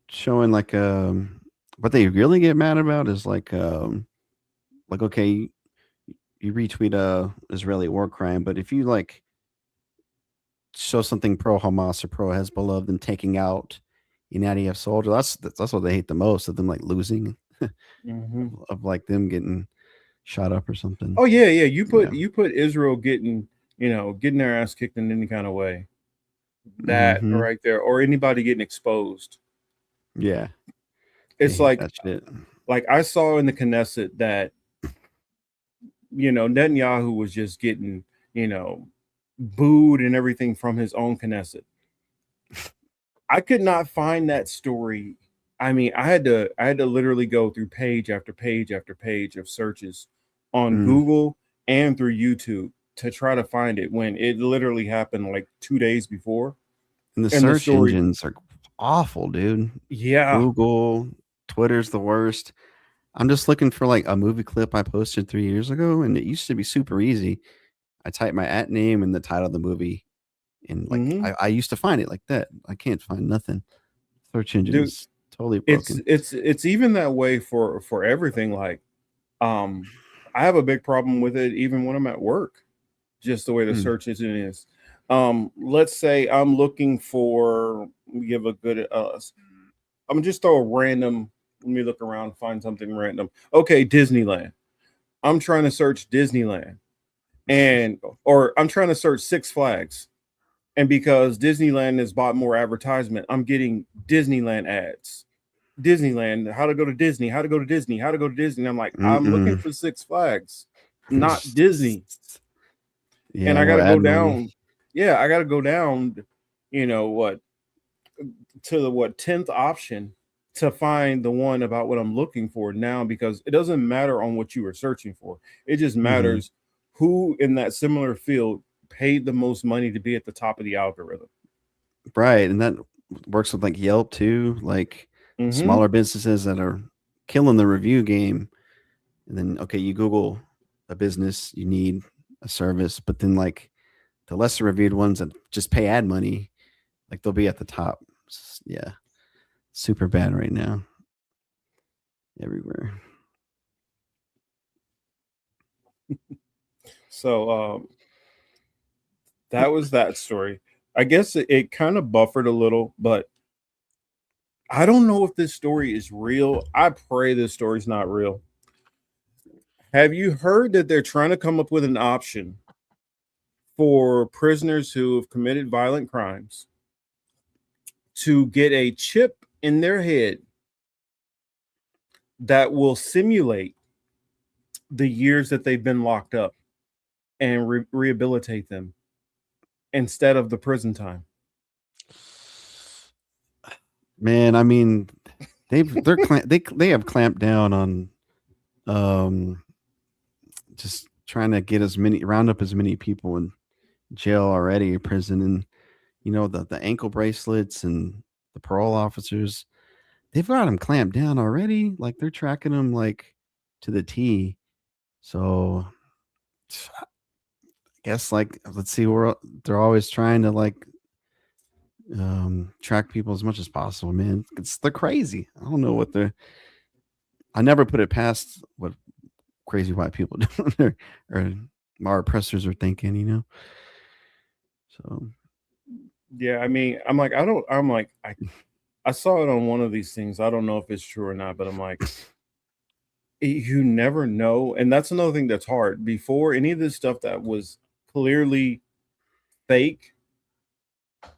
showing like what they really get mad about is like okay, you retweet a Israeli war crime, but if you like show something pro Hamas or pro Hezbollah, then taking out an IDF soldier, that's what they hate the most, of them like losing, of like them getting shot up or something. Oh yeah. You put Israel getting their ass kicked in any kind of way. That right there, or anybody getting exposed. Yeah. It's like that shit. Like I saw in the Knesset that Netanyahu was just getting, booed and everything from his own Knesset. I could not find that story. I mean, I had to literally go through page after page after page of searches on Google and through YouTube to try to find it when it literally happened like 2 days before. And the search engines are awful, dude. Yeah. Google, Twitter's the worst. I'm just looking for like a movie clip I posted 3 years ago, and it used to be super easy. I type my @ name and the title of the movie, and like I used to find it like that. I can't find nothing. Search engines totally broken. It's even that way for everything. Like, I have a big problem with it even when I'm at work. Just the way the search engine is. Let's say I'm looking for. Give a good. I'm just throw a random. Let me look around, find something random. Okay, Disneyland. I'm trying to search Disneyland, or I'm trying to search Six Flags, and because Disneyland has bought more advertisement, I'm getting Disneyland ads. Disneyland, how to go to Disney, how to go to Disney, how to go to Disney. I'm like, I'm looking for Six Flags, not Disney. Yeah, and I gotta go down. Yeah, I gotta go down. To the 10th option to find the one about what I'm looking for now, because it doesn't matter on what you were searching for. It just matters who in that similar field paid the most money to be at the top of the algorithm. Right. And that works with like Yelp too, like smaller businesses that are killing the review game. And then, okay, you Google a business, you need a service, but then like the lesser reviewed ones that just pay ad money, like they'll be at the top. Yeah, super bad right now everywhere. So that was that story. I guess it kind of buffered a little, but I don't know if this story is real. I pray this story's not real. Have you heard that they're trying to come up with an option for prisoners who have committed violent crimes to get a chip in their head that will simulate the years that they've been locked up and rehabilitate them instead of the prison time? Man, I mean, they have clamped down on just trying to get round up as many people in jail already, prison, and the ankle bracelets and the parole officers, they've got them clamped down already. Like they're tracking them like to the T. So I guess like let's see, they're always trying to like track people as much as possible. Man, they're crazy. I don't know I never put it past what crazy white people do or our oppressors are thinking. So yeah, I mean, I saw it on one of these things. I don't know if it's true or not, but I'm like, you never know. And that's another thing that's hard. Before any of this stuff that was clearly fake,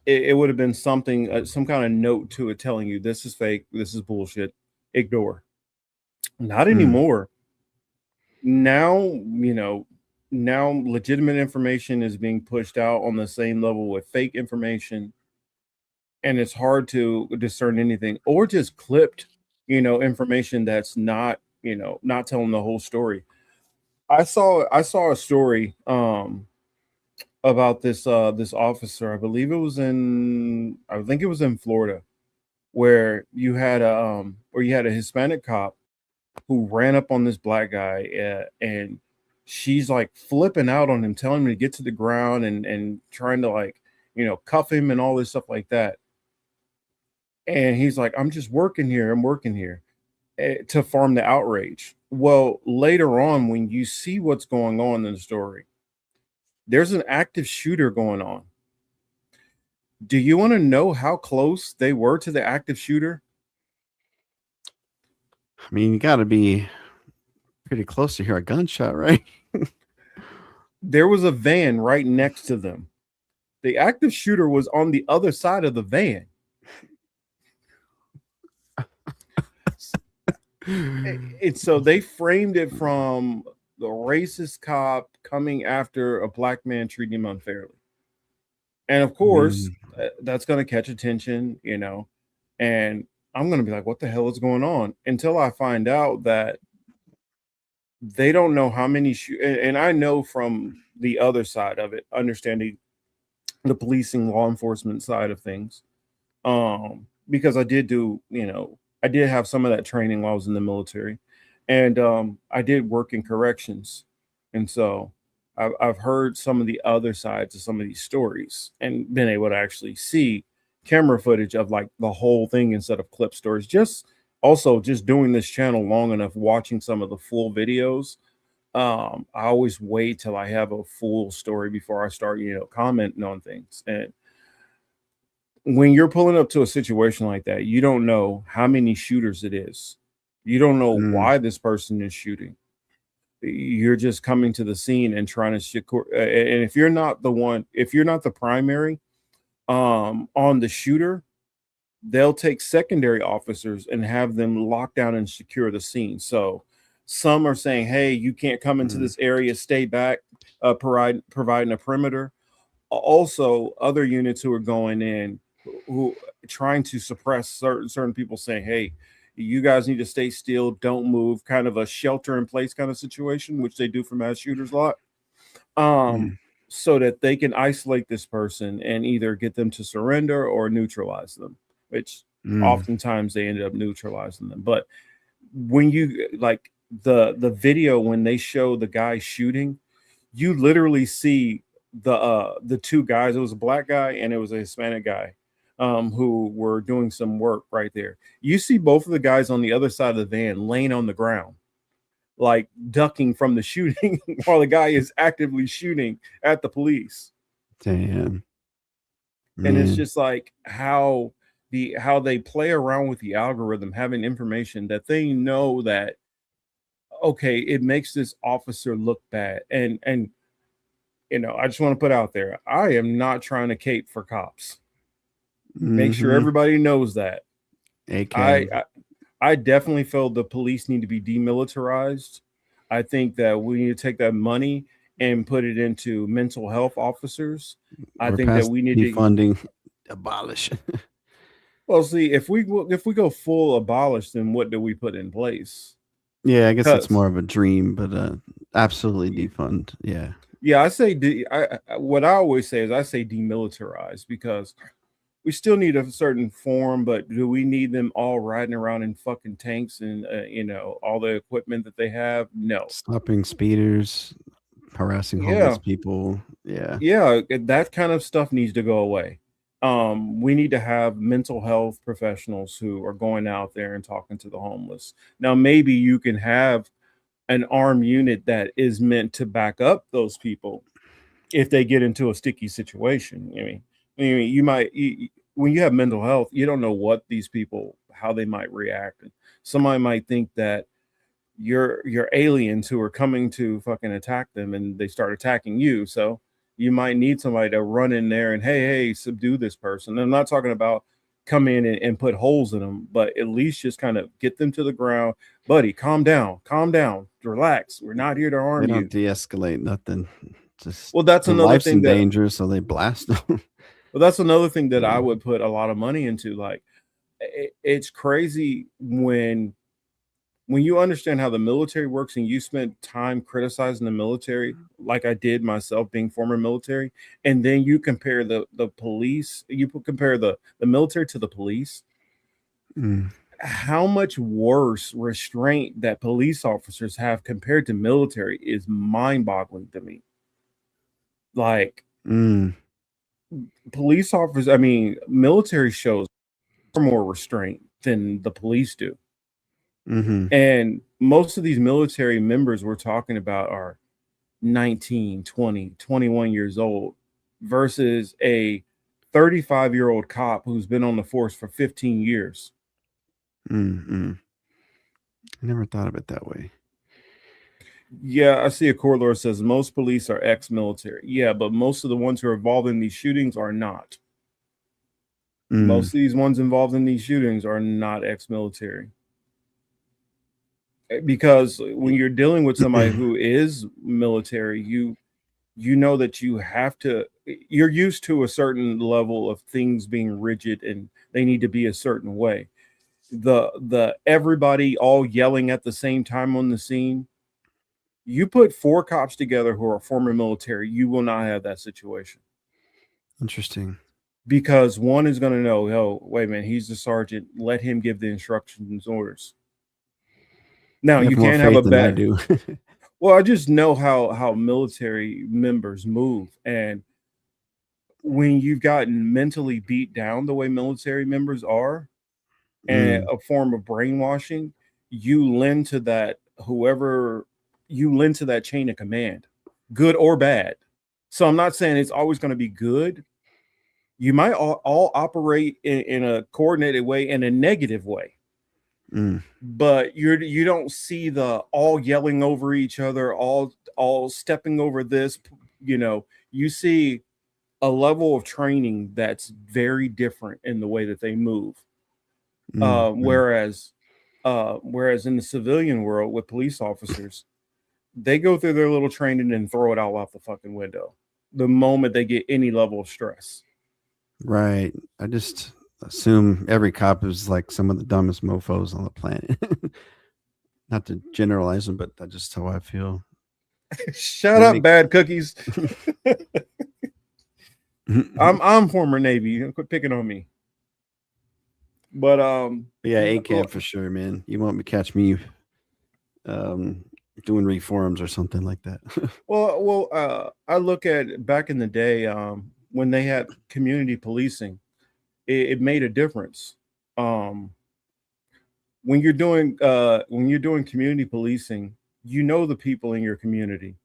it would have been something, some kind of note to it telling you this is fake, this is bullshit, ignore. Not anymore. Now, now legitimate information is being pushed out on the same level with fake information, and it's hard to discern anything, or just clipped, information that's not, not telling the whole story. I saw a story about this officer. I think it was in Florida, where you had a Hispanic cop who ran up on this black guy, and she's like flipping out on him, telling him to get to the ground and trying to like, cuff him and all this stuff like that. And he's like, I'm working here to farm the outrage. Well, later on, when you see what's going on in the story, there's an active shooter going on. Do you want to know how close they were to the active shooter? I mean, you got to be pretty close to hear a gunshot, right? There was a van right next to them. The active shooter was on the other side of the van. And so they framed it from the racist cop coming after a black man treating him unfairly. And of course, that's going to catch attention, and I'm going to be like, what the hell is going on? Until I find out that they don't know how many and I know from the other side of it, understanding the policing, law enforcement side of things, because I did do, I did have some of that training while I was in the military, and I did work in corrections, and so I've heard some of the other sides of some of these stories and been able to actually see camera footage of like the whole thing instead of clip stories. Just doing this channel long enough, watching some of the full videos. I always wait till I have a full story before I start, commenting on things. And when you're pulling up to a situation like that, you don't know how many shooters it is. You don't know why this person is shooting. You're just coming to the scene and trying to secure. And if you're not the primary on the shooter, they'll take secondary officers and have them lock down and secure the scene. So some are saying, hey, you can't come into this area, stay back, providing a perimeter. Also, other units who are going in, who trying to suppress certain people, saying, hey, you guys need to stay still, don't move, kind of a shelter in place kind of situation, which they do for mass shooters a lot, so that they can isolate this person and either get them to surrender or neutralize them, which oftentimes they ended up neutralizing them. But when you like the video, when they show the guy shooting, you literally see the two guys. It was a black guy and it was a Hispanic guy, who were doing some work right there. You see both of the guys on the other side of the van laying on the ground, like ducking from the shooting, while the guy is actively shooting at the police. Damn. And it's Man. just like how they play around with the algorithm, having information that they know that, okay, it makes this officer look bad. And I just want to put out there, I am not trying to cape for cops. Make sure everybody knows that. I definitely feel the police need to be demilitarized. I think that we need to take that money and put it into mental health officers. I think that we need to defunding, abolish. Well, see, if we go full abolish, then what do we put in place? Yeah, I guess it's more of a dream, but absolutely defund. Yeah. Yeah, I say what I always say is I say demilitarize, because we still need a certain form, but do we need them all riding around in fucking tanks and all the equipment that they have? No. Stopping speeders, harassing homeless people. Yeah. Yeah, that kind of stuff needs to go away. We need to have mental health professionals who are going out there and talking to the homeless. Now, maybe you can have an armed unit that is meant to back up those people if they get into a sticky situation. I mean, you might, when you have mental health, you don't know what these people, how they might react. Somebody might think that you're aliens who are coming to fucking attack them, and they start attacking you. So you might need somebody to run in there and hey, subdue this person. I'm not talking about come in and put holes in them, but at least just kind of get them to the ground. Buddy, calm down, relax. We're not here to harm you. They don't de-escalate nothing. Just that's another thing. In danger, so they blast them. Well, that's another thing that I would put a lot of money into. Like, it's crazy when you understand how the military works and you spent time criticizing the military, like I did myself being former military, and then you compare the police, compare the military to the police. How much worse restraint that police officers have compared to military is mind-boggling to me. Like, police officers, I mean, military shows more restraint than the police do. And most of these military members we're talking about are 19, 20, 21 years old versus a 35-year-old cop who's been on the force for 15 years. I never thought of it that way. Yeah, I see a corridor says most police are ex-military. Yeah, but most of the ones who are involved in these shootings are not. Most of these ones involved in these shootings are not ex-military. Because when you're dealing with somebody who is military, you know that you're used to a certain level of things being rigid and they need to be a certain way. The everybody all yelling at the same time on the scene, you put 4 cops together who are former military, you will not have that situation. Interesting. Because one is going to know, oh, wait a minute, he's the sergeant, let him give the instructions and orders. Now, you can't have a bad. Well, I just know how military members move, and when you've gotten mentally beat down the way military members are, and a form of brainwashing, you lend to that. You lend to that chain of command, good or bad. So I'm not saying it's always going to be good. You might all operate in a coordinated way, in a negative way. But you don't see the all yelling over each other, all stepping over this. You see a level of training that's very different in the way that they move. Whereas in the civilian world with police officers, they go through their little training and throw it all out the fucking window the moment they get any level of stress. Right. I just assume every cop is like some of the dumbest mofos on the planet. Not to generalize them, but that's just how I feel. Shut up, bad cookies. I'm former Navy. Quit picking on me. But yeah, ACAB for sure, man. You won't catch me doing reforms or something like that. I look at back in the day when they had community policing, it made a difference. Um, when you're doing community policing, you know the people in your community.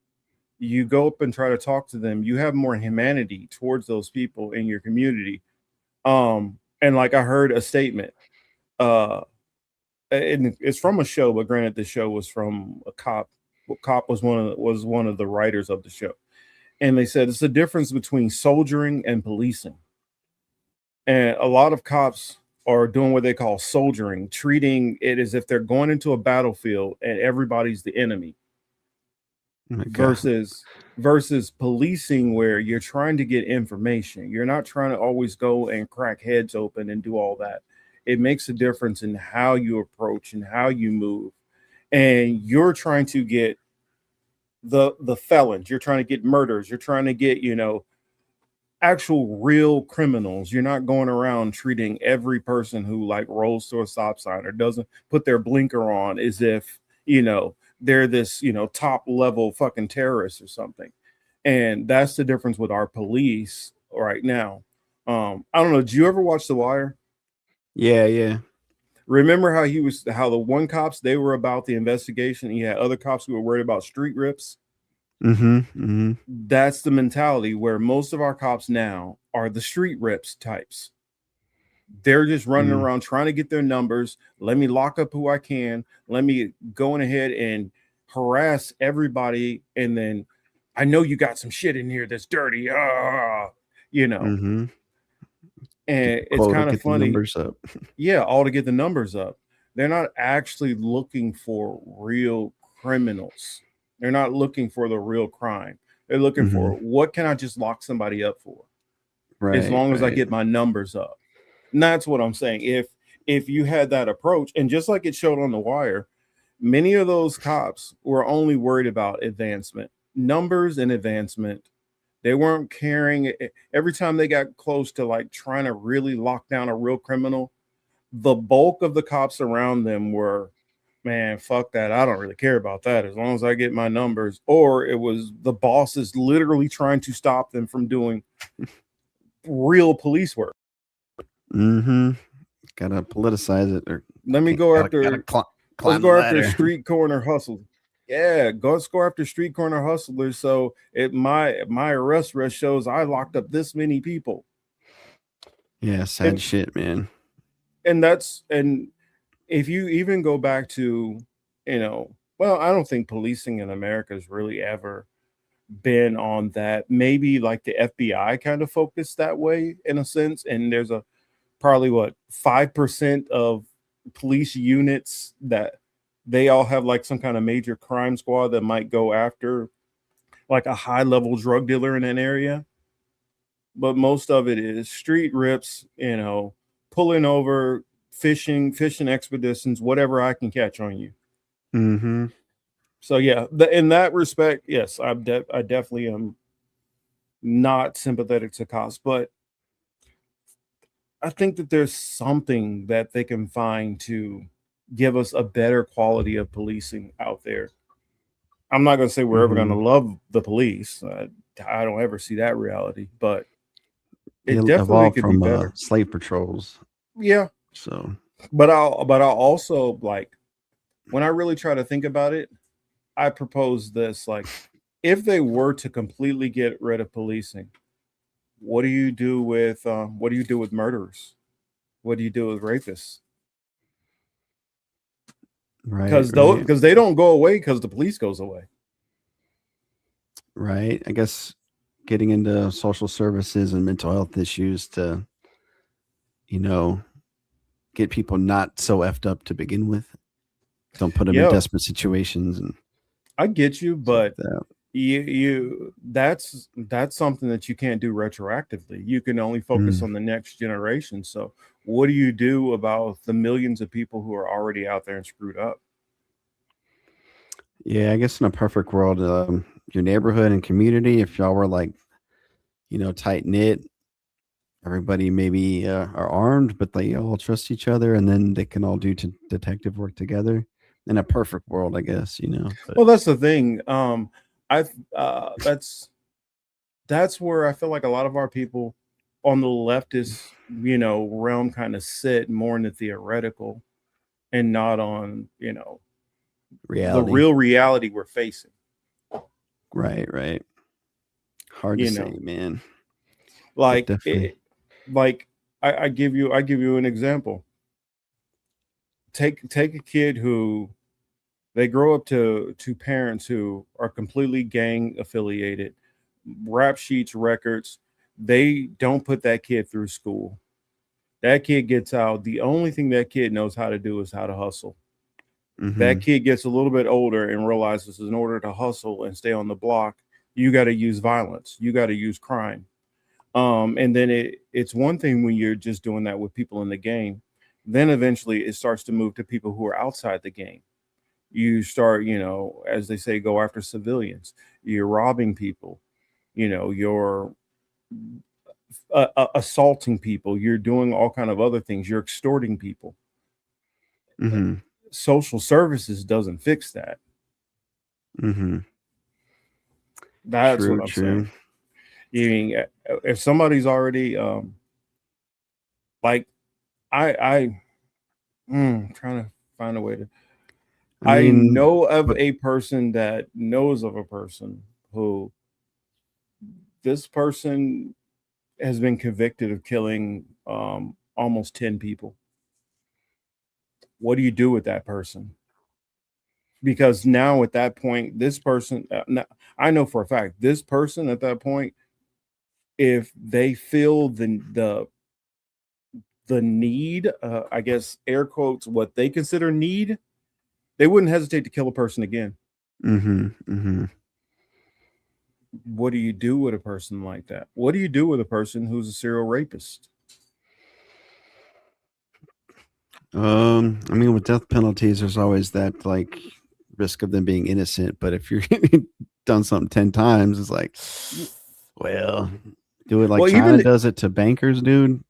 You go up and try to talk to them. You have more humanity towards those people in your community. And like I heard a statement, uh, and it's from a show, but granted, the show was from a cop. Cop was one of the writers of the show, and they said it's the difference between soldiering and policing. And a lot of cops are doing what they call soldiering, treating it as if they're going into a battlefield and everybody's the enemy. Oh my God. Versus policing, where you're trying to get information. You're not trying to always go and crack heads open and do all that. It makes a difference in how you approach and how you move. And you're trying to get the felons, you're trying to get murders, you're trying to get, actual real criminals. You're not going around treating every person who like rolls to a stop sign or doesn't put their blinker on as if, they're this, top level fucking terrorist or something. And that's the difference with our police right now. I don't know. Did you ever watch The Wire? Yeah. Remember how the one cops, they were about the investigation, and you had other cops who were worried about street rips? That's the mentality where most of our cops now are the street rips types. They're just running around trying to get their numbers. Let me lock up who I can. Let me go ahead and harass everybody. And then I know you got some shit in here that's dirty. And it's kind of funny. Yeah, all to get the numbers up. They're not actually looking for real criminals. They're not looking for the real crime. They're looking for, what can I just lock somebody up for? As long as I get my numbers up. And that's what I'm saying. If you had that approach, and just like it showed on The Wire, many of those cops were only worried about advancement, numbers and advancement. They weren't caring. Every time they got close to like trying to really lock down a real criminal, the bulk of the cops around them were, man, fuck that. I don't really care about that as long as I get my numbers. Or it was the bosses literally trying to stop them from doing real police work. Gotta politicize it. Or let me go after let's go after street corner hustlers. Yeah, let's go after street corner hustlers. So my arrest shows I locked up this many people. Yeah, sad shit, man. And if you even go back to, I don't think policing in America has really ever been on that. Maybe like the FBI kind of focused that way in a sense. And there's probably 5% of police units that they all have like some kind of major crime squad that might go after like a high level drug dealer in an area. But most of it is street rips, pulling over, fishing expeditions, whatever I can catch on you. So yeah, in that respect, yes, I definitely am not sympathetic to cops, but I think that there's something that they can find to give us a better quality of policing out there. I'm not going to say we're ever going to love the police. I don't ever see that reality, but it definitely could be better. Slave patrols. Yeah. So, but I'll also, like, when I really try to think about it, I propose this, like, if they were to completely get rid of policing, what do you do with murderers? What do you do with rapists? Right. Because they don't go away because the police goes away. Right. I guess getting into social services and mental health issues to, get people not so effed up to begin with. Don't put them in desperate situations. And I get you, but that's something that you can't do retroactively. You can only focus on the next generation. So what do you do about the millions of people who are already out there and screwed up? Yeah, I guess in a perfect world, your neighborhood and community, if y'all were like, tight knit, everybody maybe are armed, but they all trust each other, and then they can all do detective work together. in a perfect world, I guess, but. Well, that's the thing. That's where I feel like a lot of our people on the leftist, realm kind of sit more in the theoretical and not on, the Reality. real reality we're facing. Right. Hard to say, man. Like, definitely. I give you an example. Take a kid who they grow up to parents who are completely gang affiliated, rap sheets, records. They don't put that kid through school. That kid gets out. The only thing that kid knows how to do is how to hustle. That kid gets a little bit older and realizes in order to hustle and stay on the block, you got to use violence. You got to use crime. And then it's one thing when you're just doing that with people in the game. Then eventually it starts to move to people who are outside the game. You start, as they say, go after civilians. You're robbing people. You're assaulting people. You're doing all kind of other things. You're extorting people. Social services doesn't fix that. That's True, what I'm saying. You mean if somebody's already like I'm trying to find a way to I know of a person that knows of a person who this person has been convicted of killing almost 10 people. What do you do with that person? Because now at that point, this person, I know for a fact, this person at that point, if they feel the need, I guess, air quotes, what they consider need, they wouldn't hesitate to kill a person again. What do you do with a person like that? What do you do with a person who's a serial rapist? I mean, with death penalties, there's always that like risk of them being innocent. But if you're done something 10 times, it's like, well, do it like China does it to bankers, dude.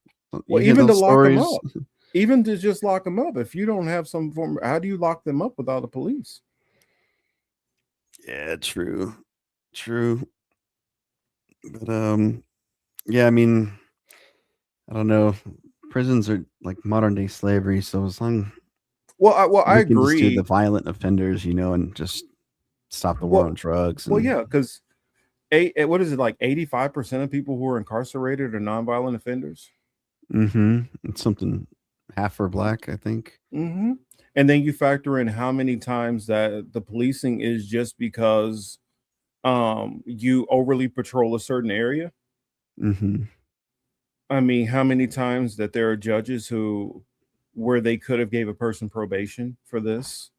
Well, even to lock them up, even to just lock them up. If you don't have some form, how do you lock them up without the police? Yeah, true. But yeah, I mean, I don't know. Prisons are like modern day slavery, so as long I agree. Just do the violent offenders, and just stop the war on drugs. Well, yeah, because what is it, like 85% of people who are incarcerated are nonviolent offenders? It's something half for black, I think. And then you factor in how many times that the policing is just because you overly patrol a certain area. I mean, how many times that there are judges where they could have gave a person probation for this,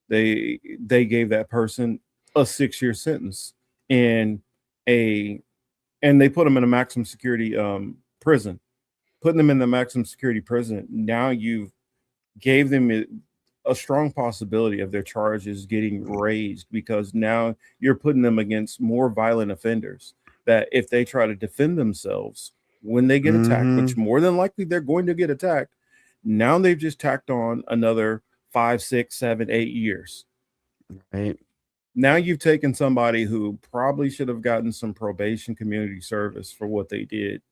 they gave that person a 6-year sentence and they put them in a maximum security prison. Putting them in the maximum security prison, now you've gave them a strong possibility of their charges getting raised, because now you're putting them against more violent offenders that if they try to defend themselves when they get attacked, which more than likely they're going to get attacked, now they've just tacked on another 5, 6, 7, 8 years. Right. Now you've taken somebody who probably should have gotten some probation, community service for what they did,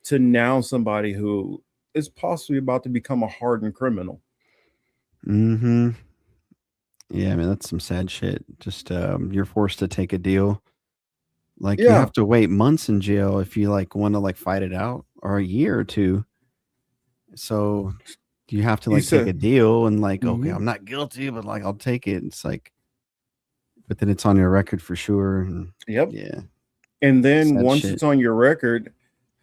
to now somebody who is possibly about to become a hardened criminal. Yeah, I mean, that's some sad shit. Just you're forced to take a deal. Like you have to wait months in jail if you like want to like fight it out, or a year or two. So you have to like take a deal and like, okay, I'm not guilty, but like I'll take it. It's like, but then it's on your record for sure. And, yeah. And then once it's on your record,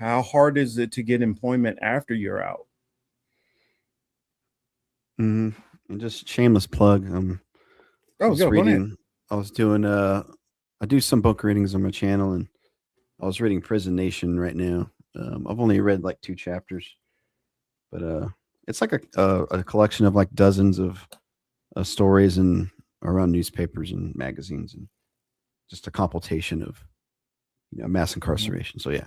how hard is it to get employment after you're out? And just shameless plug. I was doing I do some book readings on my channel, and I was reading Prison Nation right now. I've only read like 2 chapters, but it's like a collection of like dozens of stories and around newspapers and magazines, and just a compilation of mass incarceration. So yeah,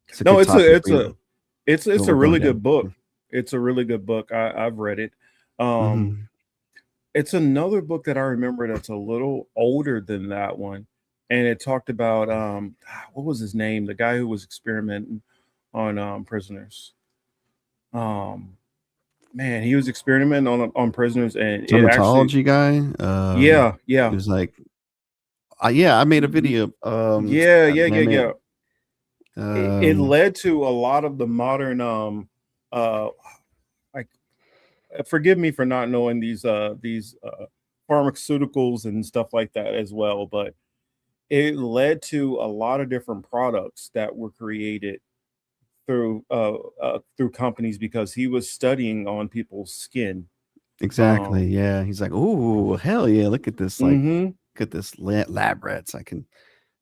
it's a really good book. It's a really good book. I've read it. it's another book that I remember that's a little older than that one, and it talked about what was his name? The guy who was experimenting on prisoners. Man, he was experimenting on prisoners, and it actually, Dermatology guy. yeah, He yeah, was like, yeah, I made a video. yeah, yeah, yeah, Name yeah. it. It led to a lot of the modern like, forgive me for not knowing these pharmaceuticals and stuff like that as well, but it led to a lot of different products that were created through companies because he was studying on people's skin. Exactly. Yeah. He's like, oh, hell yeah. Look at this. Like, Mm-hmm. look at this lab rats I can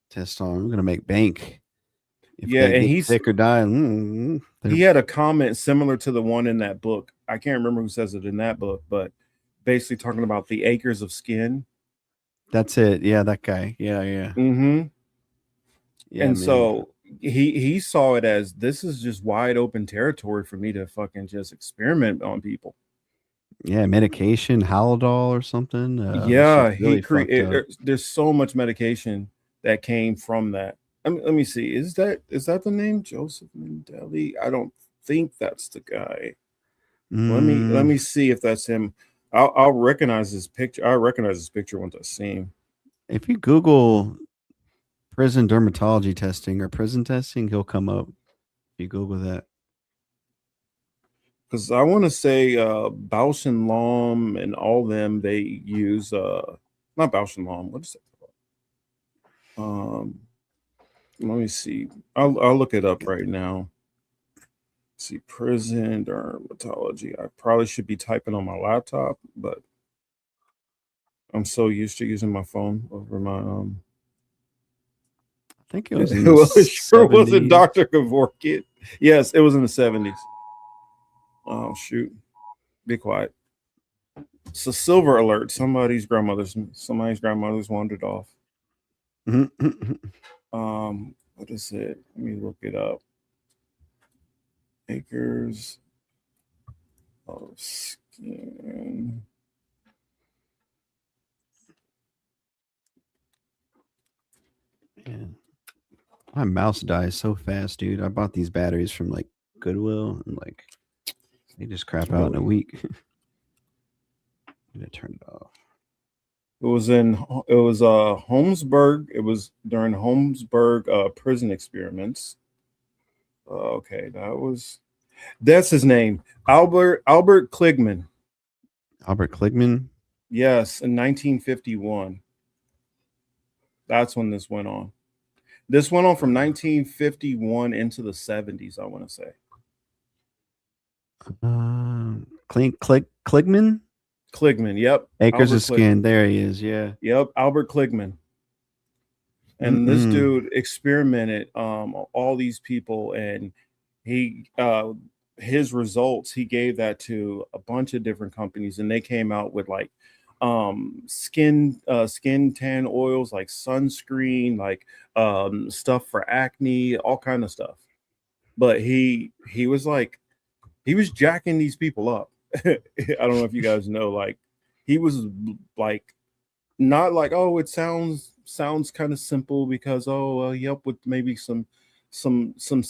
test on. I'm going to make bank. If Yeah, they and get sick or die, he had a comment similar to the one in that book. I can't remember who says it in that book, but basically talking about the acres of skin. That's it. Yeah, that guy. Yeah, yeah. Mm-hmm. Yeah, And man. so he saw it as, this is just wide open territory for me to fucking just experiment on people. Yeah, medication, Haldol or something. Yeah, Shit's really fucked up. there's so much medication that came from that. Let me see. Is that the name, Joseph Mendeli? I don't think that's the guy. Let me see if that's him. I'll recognize his picture. I recognize his picture once I see him. If you Google prison dermatology testing or prison testing, he'll come up. If you Google that. Because I want to say Bausch and Lomb and all them, they use not Bausch and Lomb. What is it called? Let me see. I'll look it up right now. See, prison dermatology. I probably should be typing on my laptop, but I'm so used to using my phone over my I think it was in Well, the it sure 70s. wasn't Dr. Kevorkian. Yes, it was in the 70s. Oh shoot. Be quiet. It's a silver alert. Somebody's grandmother's wandered off. What is it? Let me look it up. Acres of skin. Yeah. My mouse dies so fast, dude. I bought these batteries from like Goodwill and like they just crap out in a week. I'm gonna turn it off. It was Holmesburg. It was during Holmesburg prison experiments. Okay, that's his name. Albert Kligman. Albert Kligman? Yes, in 1951. That's when this went on. This went on from 1951 into the 70s, I want to say. Kligman? Kligman, yep. Acres Albert of Skin. There he is, yeah. Yep, Albert Kligman. And this dude experimented all these people, and he his results, he gave that to a bunch of different companies, and they came out with like skin tan oils, like sunscreen, like stuff for acne, all kind of stuff. But he was like, he was jacking these people up. I don't know if you guys know, like he was like, not like, oh, it sounds kind of simple because yep, with maybe some skincare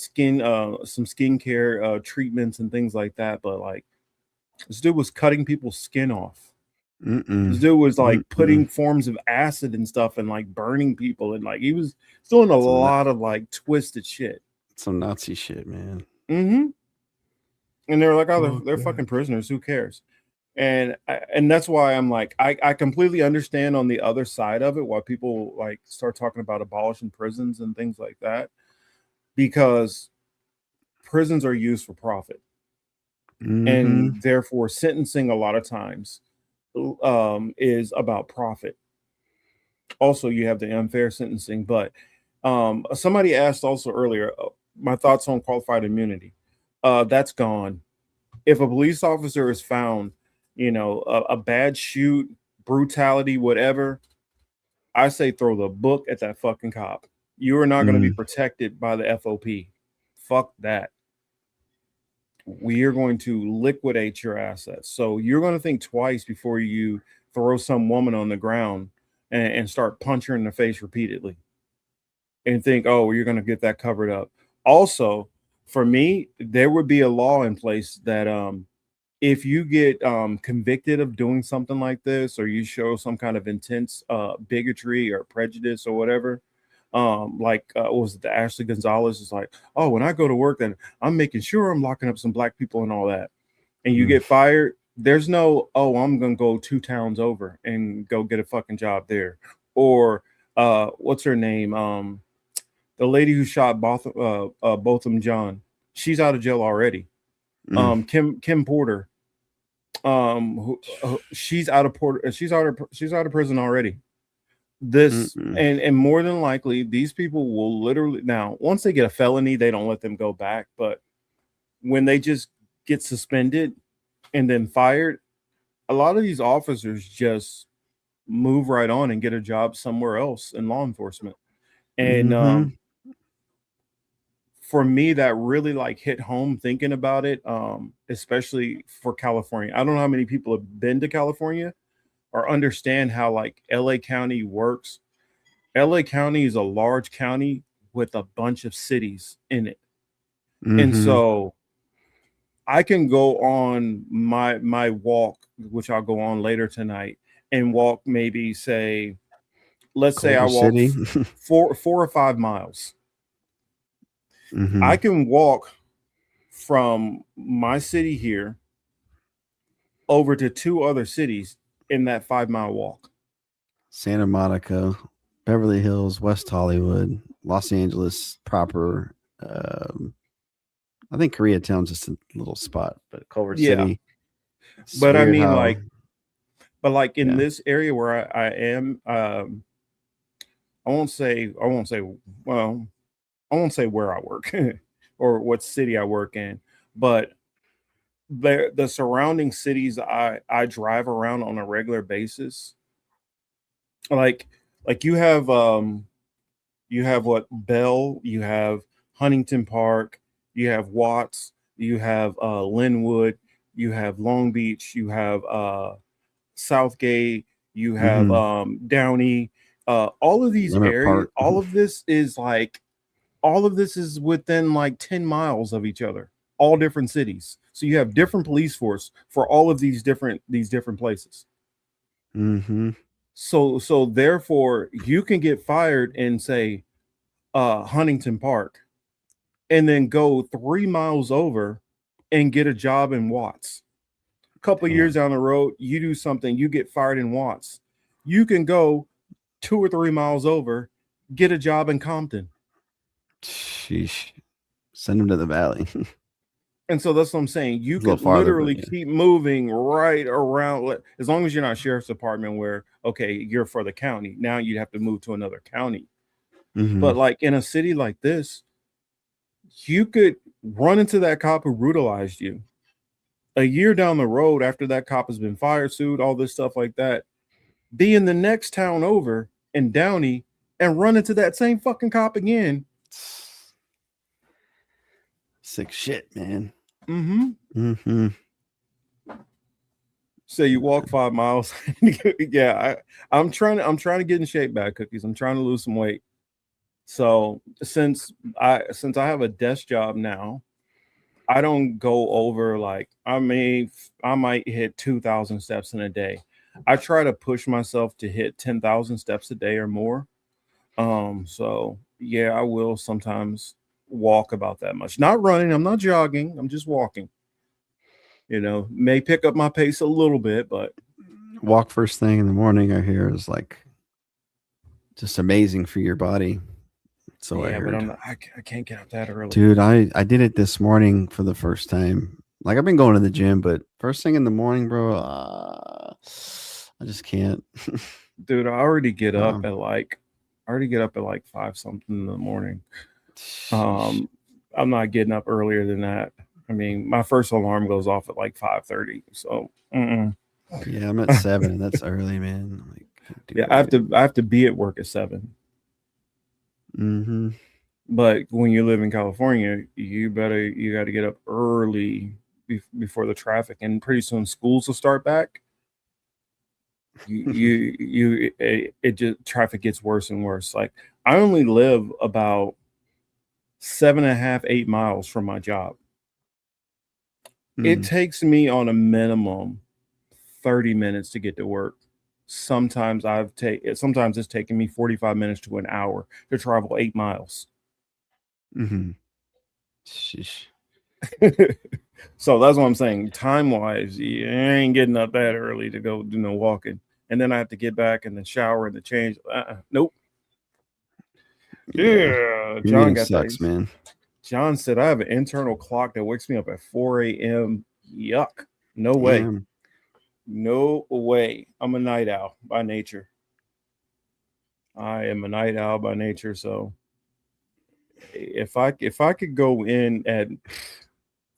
treatments and things like that, but like this dude was cutting people's skin off. This dude was like putting forms of acid and stuff and like burning people, and like he was doing a lot of like twisted shit. Some Nazi shit, man. Mm-hmm. And they're like, oh, they're fucking prisoners. Who cares? And that's why I'm like, I completely understand on the other side of it why people like start talking about abolishing prisons and things like that, because prisons are used for profit, and therefore sentencing a lot of times is about profit. Also, you have the unfair sentencing, but somebody asked also earlier my thoughts on qualified immunity. That's gone. If a police officer is found, a bad shoot, brutality, whatever, I say throw the book at that fucking cop. You are not going to be protected by the FOP. Fuck that. We are going to liquidate your assets. So you're going to think twice before you throw some woman on the ground and start punching her in the face repeatedly and think, oh, you're going to get that covered up. Also, for me, there would be a law in place that if you get convicted of doing something like this, or you show some kind of intense bigotry or prejudice or whatever, what was it, the Ashley Gonzalez is like, oh, when I go to work, then I'm making sure I'm locking up some black people and all that, and you get fired. There's no, oh, I'm gonna go 2 towns over and go get a fucking job there. Or what's her name? The lady who shot Botham John, she's out of jail already. Kim Porter, she's out of prison already. This and more than likely, these people will literally, now once they get a felony, they don't let them go back. But when they just get suspended and then fired, a lot of these officers just move right on and get a job somewhere else in law enforcement. And for me, that really like hit home thinking about it, especially for California. I don't know how many people have been to California or understand how like LA County works. LA County is a large county with a bunch of cities in it. And so I can go on my walk, which I'll go on later tonight, and walk maybe say, let's say I walk 4 or 5 miles. I can walk from my city here over to 2 other cities in that 5-mile walk. Santa Monica, Beverly Hills, West Hollywood, Los Angeles proper. I think Koreatown's just a little spot, but Culver City. But I mean, like in this area where I am, I won't say where I work or what city I work in, but the surrounding cities I drive around on a regular basis, like you have what, Bell, you have Huntington Park, you have Watts, you have Linwood, you have Long Beach, you have Southgate, you have Downey, all of these areas, all of this is within like 10 miles of each other, all different cities. So you have different police force for all of these different places. So therefore you can get fired in say Huntington Park and then go 3 miles over and get a job in Watts. A couple of years down the road, you do something, you get fired in Watts. You can go 2 or 3 miles over, get a job in Compton. Sheesh. Send them to the valley. And so that's what I'm saying. You can literally keep moving right around, as long as you're not sheriff's department where, okay, you're for the county. Now you'd have to move to another county. But like in a city like this, you could run into that cop who brutalized you. A year down the road, after that cop has been fired, sued, all this stuff like that, be in the next town over in Downey and run into that same fucking cop again. Sick shit, man. So you walk 5 miles. Yeah, I'm trying to get in shape, Bad Cookies. I'm trying to lose some weight. So since I have a desk job now, I don't go over like, I might hit 2,000 steps in a day. I try to push myself to hit 10,000 steps a day or more. So yeah, I will sometimes walk about that much. Not running, I'm not jogging, I'm just walking. You know, may pick up my pace a little bit, but walk first thing in the morning, I hear, is like just amazing for your body. So yeah, but I can't get up that early. Dude, I did it this morning for the first time. Like, I've been going to the gym, but first thing in the morning, bro, I just can't. Dude, I already get up at like 5 something in the morning. I'm not getting up earlier than that. I mean, my first alarm goes off at like 5:30. So yeah, I'm at 7. That's early, man. Like, yeah, I have to be at work at 7. But when you live in California, you got to get up early before the traffic, and pretty soon schools will start back. it just traffic gets worse and worse. Like I only live about 7.5, 8 miles from my job. It Mm. takes me on a minimum 30 minutes to get to work. Sometimes sometimes it's taking me 45 minutes to an hour to travel 8 miles. Mm-hmm. Sheesh. So that's what I'm saying. Time wise, you ain't getting up that early to go do no walking. And then I have to get back and then shower and then change. Nope. Yeah. John Commuting got sucks, that. man. John said, I have an internal clock that wakes me up at 4 a.m. Yuck. No way. Damn. No way. I'm a night owl by nature. I am a night owl by nature. So if I could go in at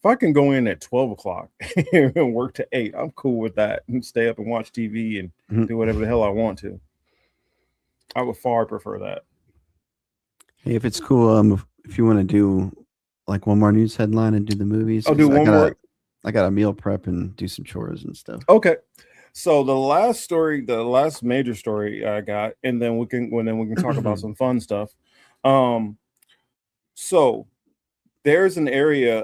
if I can go in at 12 o'clock and work to 8, I'm cool with that and stay up and watch TV and do whatever the hell I want to. I would far prefer that. Hey, if it's cool, if you want to do like one more news headline and do the movies, I'll do one more. I got a meal prep and do some chores and stuff. Okay. So the last major story I got, and then we can talk about some fun stuff. So there's an area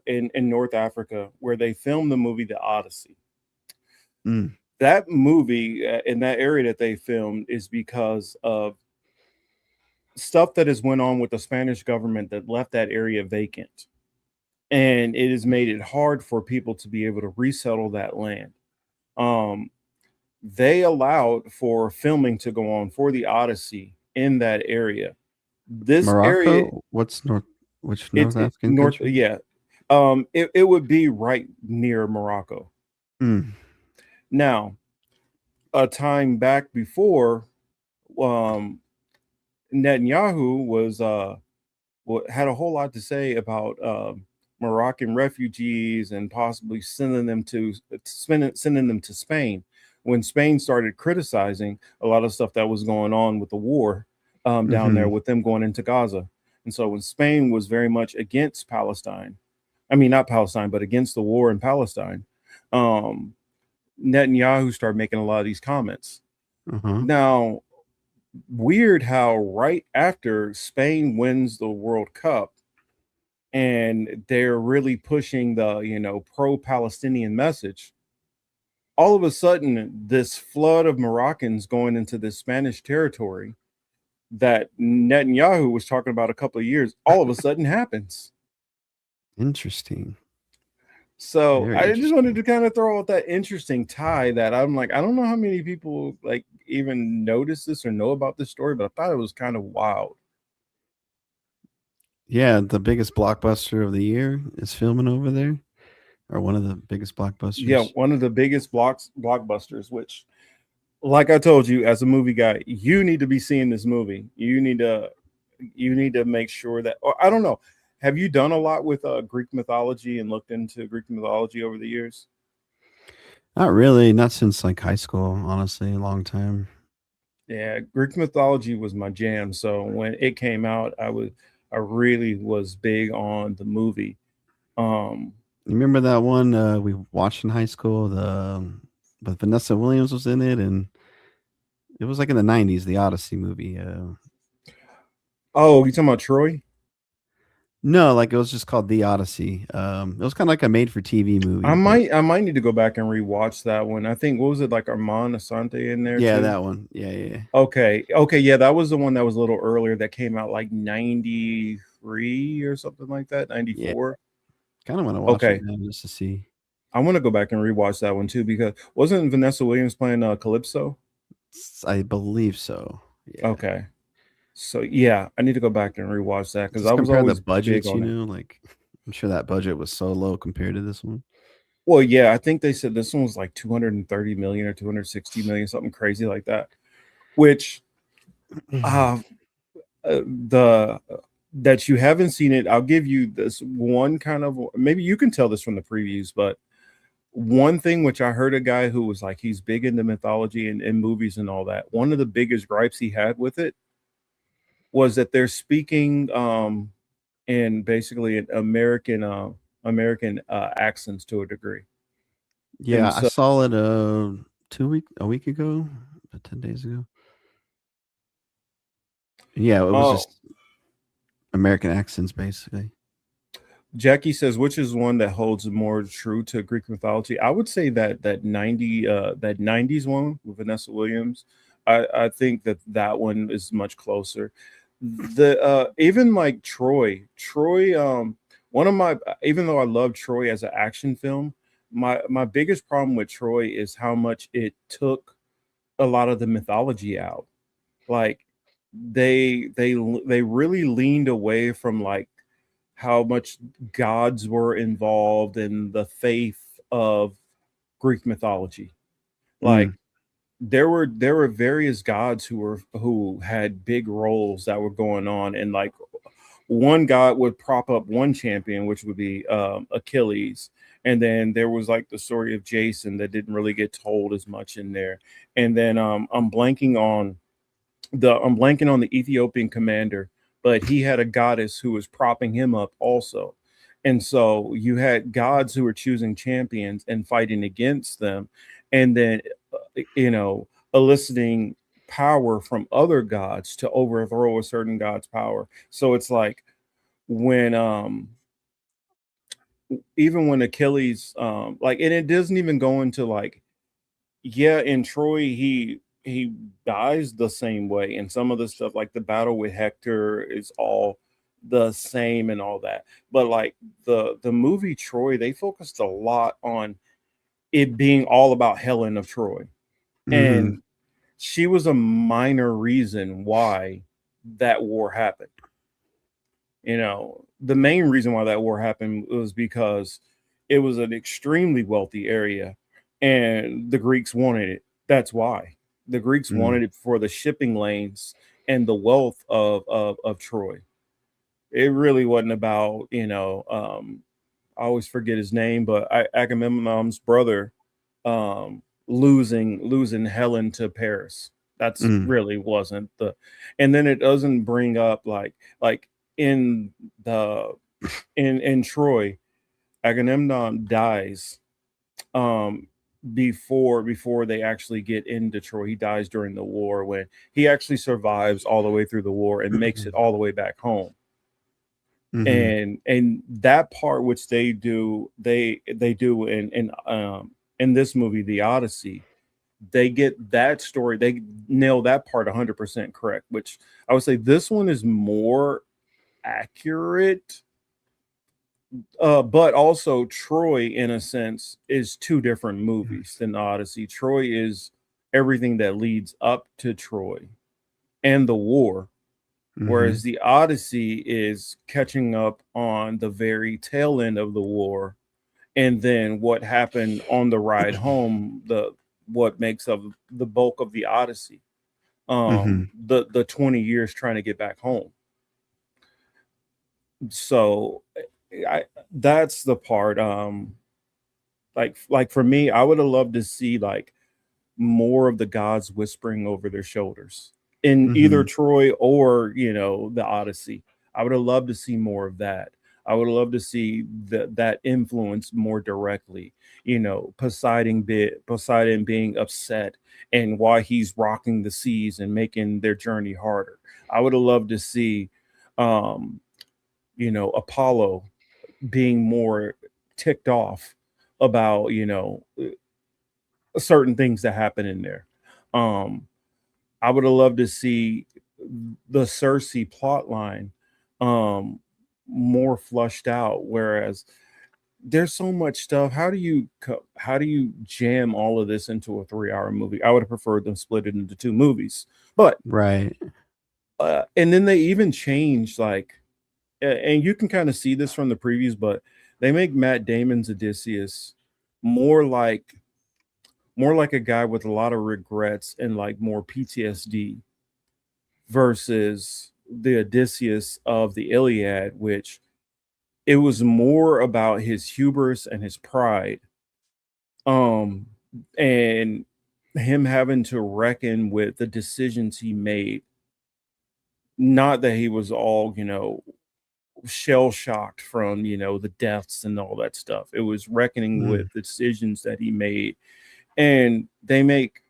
in North Africa where they filmed the movie The Odyssey. Mm. That movie in that area that they filmed is because of stuff that has went on with the Spanish government that left that area vacant, and it has made it hard for people to be able to resettle that land. They allowed for filming to go on for the Odyssey in that area. This Morocco? area, Which North African country? Yeah. It would be right near Morocco. Mm. Now, a time back before, Netanyahu had a whole lot to say about Moroccan refugees and possibly sending them to Spain. When Spain started criticizing a lot of stuff that was going on with the war down there with them going into Gaza. And so when Spain was very much against Palestine, I mean, not Palestine, but against the war in Palestine, Netanyahu started making a lot of these comments. Now, weird how right after Spain wins the World Cup and they're really pushing the, pro-Palestinian message, all of a sudden, this flood of Moroccans going into this Spanish territory that Netanyahu was talking about a couple of years, all of a sudden happens. Interesting. So I just wanted to kind of throw out that interesting tie that I'm like, I don't know how many people like even notice this or know about this story, but I thought it was kind of wild. Yeah, the biggest blockbuster of the year is filming over there. Or one of the biggest blockbusters. Yeah, one of the biggest blockbusters, which, like I told you, as a movie guy, you need to be seeing this movie. You need to make sure that, or I don't know. Have you done a lot with Greek mythology and looked into Greek mythology over the years? Not really. Not since like high school, honestly, a long time. Yeah, Greek mythology was my jam. So when it came out, I really was big on the movie. You remember that one we watched in high school? But Vanessa Williams was in it, and it was like in the 90s, the Odyssey movie. Oh, you talking about Troy? No, like it was just called The Odyssey. It was kind of like a made-for-TV movie. I might need to go back and rewatch that one. I think, what was it, like Armand Asante in there? Yeah, too? that one. Yeah. Okay, yeah, that was the one that was a little earlier that came out like 93 or something like that, 94. Kind of want to watch it now just to see. I want to go back and rewatch that one too, because wasn't Vanessa Williams playing Calypso? I believe so. Yeah. Okay. So yeah, I need to go back and rewatch that because I was compare always the budgets, big on it. like I'm sure that budget was so low compared to this one. Well, yeah, I think they said this one was like 230 million or 260 million, something crazy like that. Which that you haven't seen it, I'll give you this one kind of, maybe you can tell this from the previews, but one thing which I heard a guy who was like, he's big into mythology and movies and all that. One of the biggest gripes he had with it was that they're speaking in basically an American accents to a degree. Yeah, I saw it a week ago, about 10 days ago. Yeah, it was Oh, just American accents, basically. Jackie says, which is one that holds more true to Greek mythology? I would say that that 90s one with Vanessa Williams. I think that one is much closer. The even like Troy, one of my, even though I love Troy as an action film, my biggest problem with Troy is how much it took a lot of the mythology out. Like they really leaned away from like how much gods were involved in the faith of Greek mythology. Like Mm. there were various gods who had big roles that were going on, and like one god would prop up one champion, which would be Achilles, and then there was like the story of Jason that didn't really get told as much in there, and then I'm blanking on the Ethiopian commander, but he had a goddess who was propping him up also. And so you had gods who were choosing champions and fighting against them, and then eliciting power from other gods to overthrow a certain god's power. So it's like when even when Achilles like, and it doesn't even go into like, yeah, in Troy, he dies the same way, and some of the stuff like the battle with Hector is all the same and all that. But like the movie Troy, they focused a lot on it being all about Helen of Troy, Mhm. and she was a minor reason why that war happened. The main reason why that war happened was because it was an extremely wealthy area and the Greeks wanted it. That's why the Greeks Mm. wanted it for the shipping lanes and the wealth of Troy. It really wasn't about, I always forget his name, but Agamemnon's brother losing Helen to Paris. That's Mm. really wasn't and then it doesn't bring up like in the in Troy, Agamemnon dies um before they actually get into Troy. He dies during the war when he actually survives all the way through the war and makes it all the way back home. Mhm. And that part which they do in this movie, The Odyssey, they get that story, they nail that part 100% correct, which I would say this one is more accurate. But also Troy, in a sense, is two different movies than the Odyssey. Troy is everything that leads up to Troy and the war, whereas Mhm. the Odyssey is catching up on the very tail end of the war, and then what happened on the ride home, the what makes up the bulk of the Odyssey. Mhm. The 20 years trying to get back home. So that's the part. Like for me, I would have loved to see like more of the gods whispering over their shoulders in either Mhm. Troy or the Odyssey. I would have loved to see more of that. I would love to see that influence more directly. Poseidon being upset and why he's rocking the seas and making their journey harder. I would have loved to see, um, Apollo being more ticked off about certain things that happen in there. Um, I would have loved to see the Cersei plot line um, more flushed out. Whereas there's so much stuff. How do you jam all of this into a 3-hour movie? I would have preferred them split it into two movies. But Right. and then they even changed and you can kind of see this from the previews, but they make Matt Damon's Odysseus more like more like a guy with a lot of regrets and like more PTSD versus the Odysseus of the Iliad, which it was more about his hubris and his pride, um, and him having to reckon with the decisions he made. Not that he was all, shell shocked from, the deaths and all that stuff. It was reckoning Mm. with the decisions that he made And they make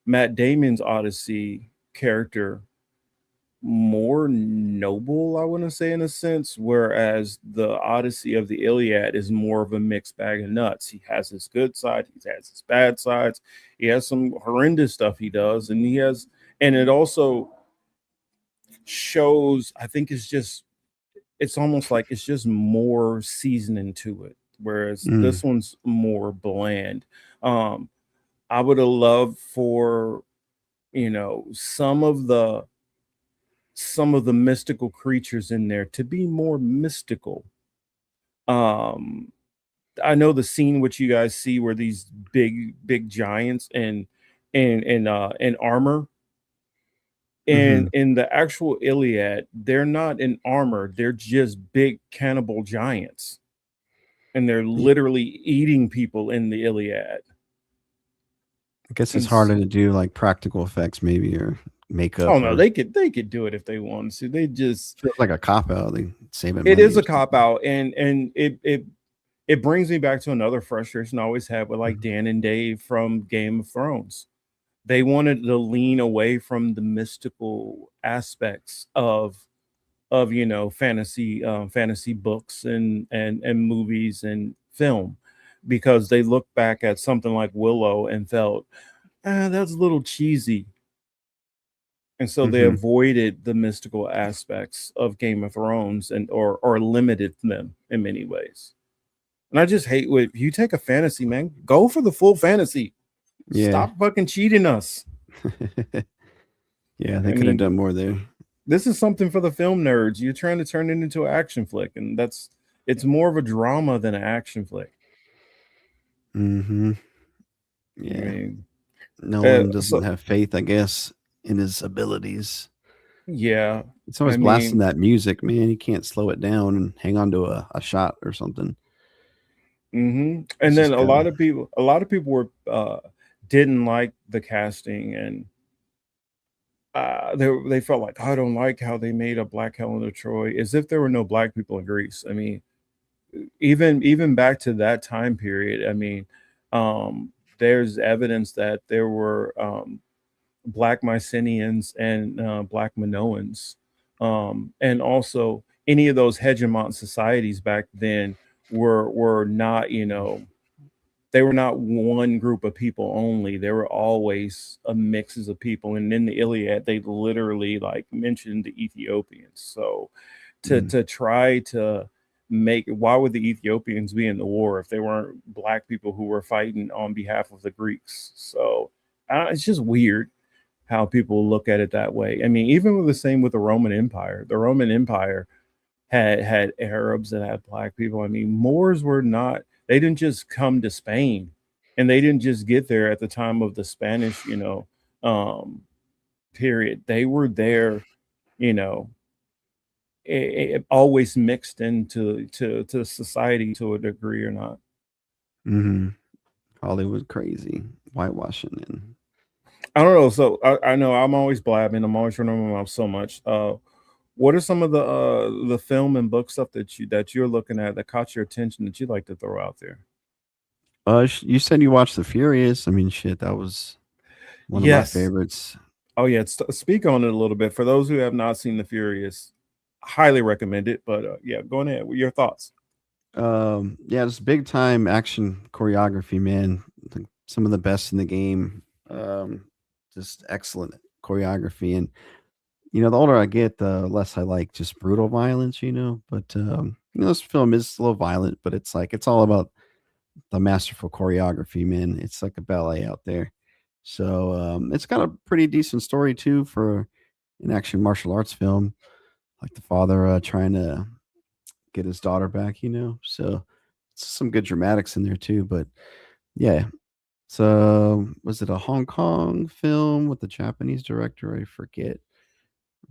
Matt Damon's Odyssey character more noble, I want to say, in a sense, whereas the Odyssey of the Iliad is more of a mixed bag of nuts. He has his good side, he has his bad sides, he has some horrendous stuff he does, and it also shows, I think it's almost like it's just more seasoning to it, whereas this one's more bland. I would have loved for, some of the mystical creatures in there to be more mystical. I know the scene which you guys see where these big giants in armor. And in the actual Iliad, they're not in armor, they're just big cannibal giants. And they're literally eating people in the Iliad. I guess it's harder to do like practical effects, maybe, or makeup. Oh no, they could do it if they wanted to. They just feels like a cop out. They save it. It is a cop out, and it brings me back to another frustration I always had with like Dan and Dave from Game of Thrones. They wanted to lean away from the mystical aspects of fantasy books and movies and film, because they looked back at something like Willow and felt that's a little cheesy. And so they avoided the mystical aspects of Game of Thrones or limited them in many ways. And I just hate if you take a fantasy, man, go for the full fantasy. Yeah. Stop fucking cheating us. Yeah, they could have done more there. This is something for the film nerds. You're trying to turn it into an action flick, and it's more of a drama than an action flick. Yeah. Nolan doesn't have faith, I guess, in his abilities. Yeah. It's always blasting that music, man. You can't slow it down and hang on to a shot or something. And then a lot of people were didn't like the casting, and they felt like, I don't like how they made a black Helena Troy, as if there were no black people in Greece. I mean, even back to that time period, I mean, there's evidence that there were black Mycenaeans and black Minoans, and also any of those hegemon societies back then were not, they were not one group of people only. There were always a mixes of people. And in the Iliad, they literally like mentioned the Ethiopians. So to try to why would the Ethiopians be in the war if they weren't black people who were fighting on behalf of the Greeks? So it's just weird how people look at it that way. I mean, even with the same with the Roman Empire. The Roman Empire had Arabs that had black people. I mean, Moors were not, they didn't just come to Spain, and they didn't just get there at the time of the Spanish, period. They were there, it always mixed into to society to a degree or not. Hollywood crazy, whitewashing, and I don't know. So I know I'm always blabbing. I'm always running my mouth so much. What are some of the film and book stuff that you're looking at that caught your attention that you'd like to throw out there? You said you watched The Furious. I mean, shit, that was one of my favorites. Oh yeah, speak on it a little bit for those who have not seen The Furious. Highly recommend it. But yeah, go ahead with your thoughts. Yeah, it's big time action choreography, man. Some of the best in the game. Just excellent choreography, and the older I get, the less I like just brutal violence, but this film is a little violent, but it's all about the masterful choreography, man. It's like a ballet out there. So it's got a pretty decent story too for an action martial arts film, like the father trying to get his daughter back, so it's some good dramatics in there too. But yeah, so was it a Hong Kong film with the Japanese director? I forget,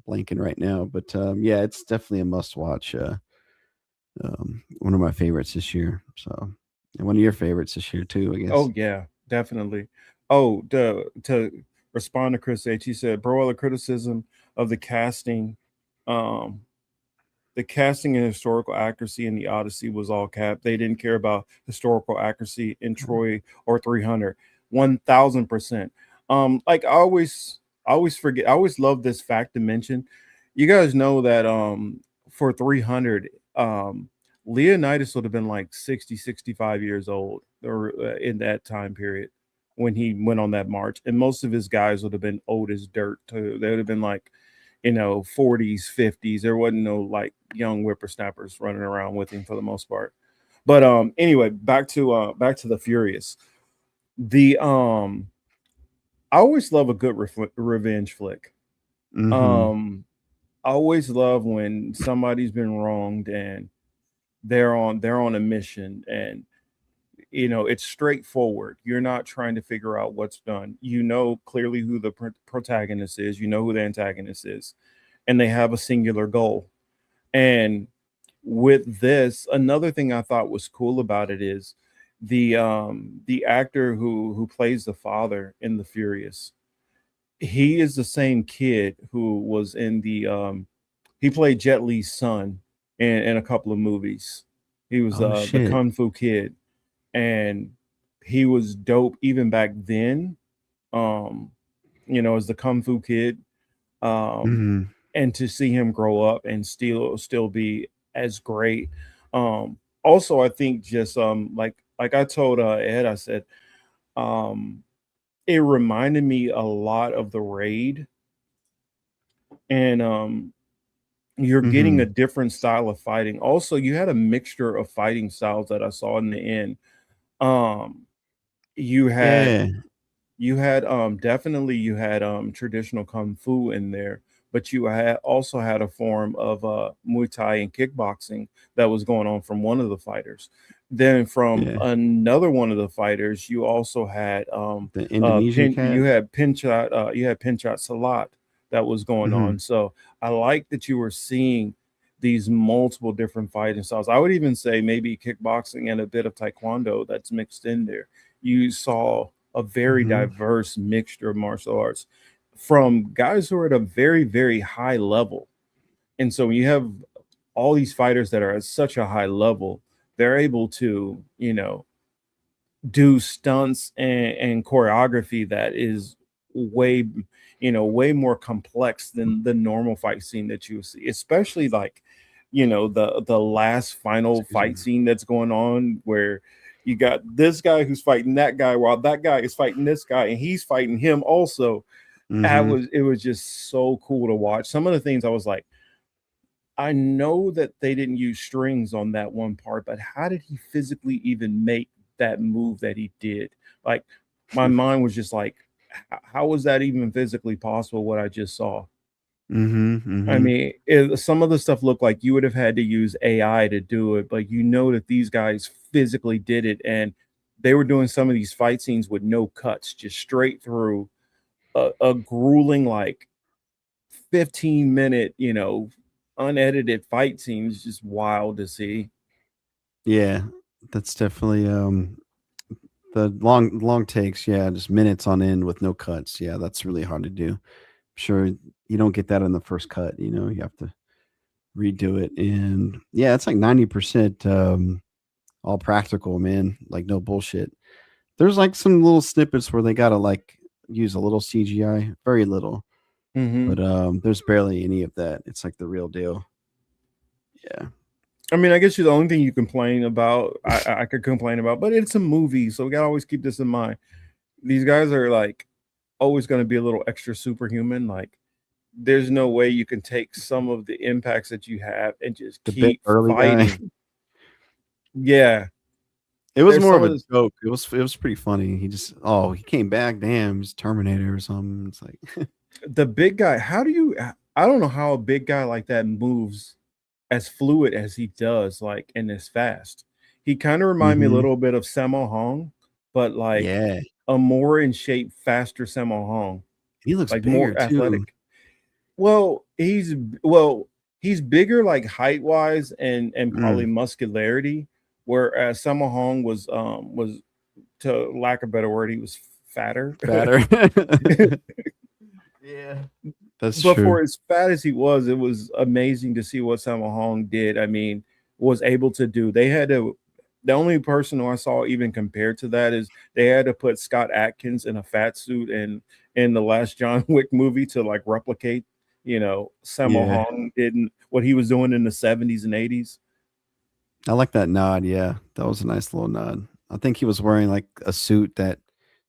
blanking right now, but yeah, it's definitely a must watch. One of my favorites this year. So, and one of your favorites this year too, I guess. Oh yeah, definitely. Oh, to respond to Chris H, he said, bro, the criticism of the casting and historical accuracy in the Odyssey was all cap. They didn't care about historical accuracy in Troy or 300. 1000%. Like I always forget. I always love this fact to mention. You guys know that for 300, Leonidas would have been like 60, 65 years old, or in that time period when he went on that march, and most of his guys would have been old as dirt too. They would have been like, 40s, 50s. There wasn't no like young whippersnappers running around with him for the most part. But anyway, back to the Furious. The I always love a good revenge flick. Mhm. I always love when somebody's been wronged and they're on a mission, and it's straightforward. You're not trying to figure out what's done. You know clearly who the protagonist is, you know who the antagonist is, and they have a singular goal. And with this, another thing I thought was cool about it is the actor who plays the father in the Furious. He is the same kid who was in the he played Jet Li's son in a couple of movies. He was Oh the shit. Kung Fu Kid, and he was dope even back then. Um, as the Kung Fu Kid. Mhm. And to see him grow up and still be as great. Also, I think just like I told Ed, I said it reminded me a lot of the Raid, and you're getting a Mhm. different style of fighting. Also, you had a mixture of fighting styles that I saw in the end. Um, you had Yeah. definitely you had traditional kung fu in there, but you had also had a form of Muay Thai and kickboxing that was going on from one of the fighters. Then from Yeah. another one of the fighters, you also had The Indonesia cat. you had Pinchot Salat that was going on. Mhm. So I like that you were seeing these multiple different fighting styles. I would even say maybe kickboxing and a bit of taekwondo that's mixed in there. You saw a very Mhm. diverse mixture of martial arts from guys who are at a very, very high level. And so when you have all these fighters that are at such a high level, they're able to, do stunts and choreography that is way, way more complex than the normal fight scene that you see, especially like, the last final Excuse fight me. scene that's going on where you got this guy who's fighting that guy while that guy is fighting this guy and he's fighting him also. Mhm. It was just so cool to watch. Some of the things I was like, I know that they didn't use strings on that one part, but how did he physically even make that move that he did? Like, my mind was just like, how was that even physically possible? What I just saw. Mhm. I Mhm. mean, some of the stuff looked like you would have had to use AI to do it, but that these guys physically did it, and they were doing some of these fight scenes with no cuts, just straight through a grueling like 15-minute, unedited fight scenes. Just wild to see. Yeah. That's definitely the long takes, yeah, just minutes on end with no cuts. Yeah, that's really hard to do. Sure, you don't get that in the first cut, you have to redo it. And yeah, it's like 90% all practical, man. Like no bullshit. There's like some little snippets where they gotta like use a little CGI, very little, Hmm. but there's barely any of that. It's like the real deal. Yeah. I mean, I guess the only thing you complain about, I could complain about, but it's a movie, so we gotta always keep this in mind. These guys are like always going to be a little extra superhuman. Like, there's no way you can take some of the impacts that you have and just The big keep early guy. fighting. Yeah, It was there's more some of of a this. joke. It was pretty funny. He came back. Damn, he's Terminator or something. It's like The big guy. How do you? I don't know how a big guy like that moves as fluid as he does, like and as fast. He kind of remind me a Mhm. little bit of Sammo Hong, but like Yeah. a more in shape, faster Sammo Hong, He looks like bigger more too. athletic. Well, he's bigger like height wise and probably Mm, muscularity, whereas Summer Hong was, to lack of a better word, he was fatter. fatter. Yeah. That's But true. for as fat as he was, it was amazing to see what Summer Hong did. I mean, was able to do. the only person who I saw even compared to that is they had to put Scott Adkins in a fat suit in the last John Wick movie to like replicate, Sammo Yeah. Hung didn't what he was doing in the 70s and 80s. I like that nod. Yeah, that was a nice little nod. I think he was wearing like a suit that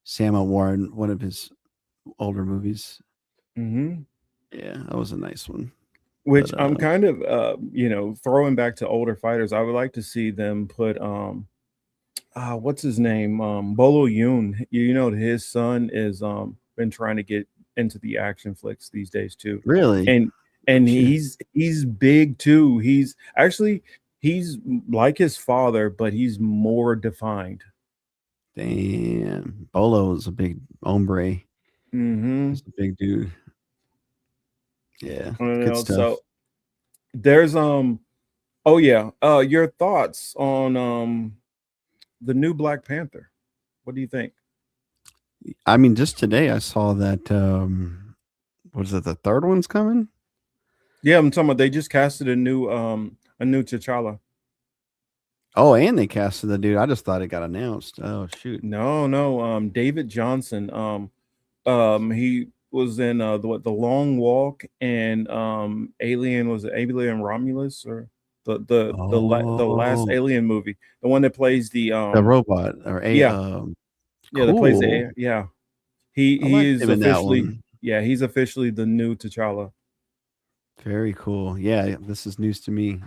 Sammo wore in one of his older movies. Mm-hmm. Yeah, that was a nice one. Which But I'm kind of throwing back to older fighters. I would like to see them put what's his name? Bolo Yoon. His son is been trying to get into the action flicks these days too. really, And shit. he's big too. He's like his father, but he's more defined. Damn, Bolo is a big hombre. Mm-hmm. He's a big dude. Yeah, I don't good know. stuff. So there's oh yeah. Your thoughts on the new Black Panther? What do you think? I mean, just today I saw that. What is it? The third one's coming. Yeah, I'm talking about they just casted a new T'Challa. Oh, and they casted the dude. I just thought it got announced. Oh shoot. No, David Johnson. He was in the Long Walk and Alien, was it Alien Romulus or the last Oh, Alien movie, the one that plays the the robot or a yeah, that plays cool. yeah. He I he liked is him in that officially one. he's officially the new T'Challa. Very cool. Yeah, this is news to me,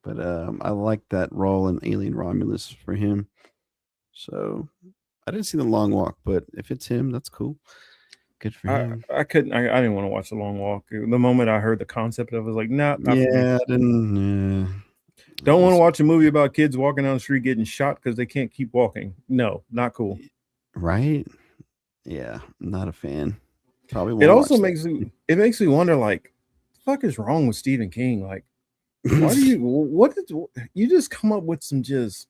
but I like that role in Alien Romulus for him. So I didn't see the Long Walk, but if it's him, that's cool. Good for him. I didn't want to watch the Long Walk. The moment I heard the concept of it, I was like, nah, not for me. Yeah, I didn't. Don't want to watch a movie about kids walking down the street getting shot because they can't keep walking. No, not cool. Right? Yeah, not a fan. Probably It won't also watch that. makes me wonder, like, the fuck is wrong with Stephen King? Like, why do you just come up with some just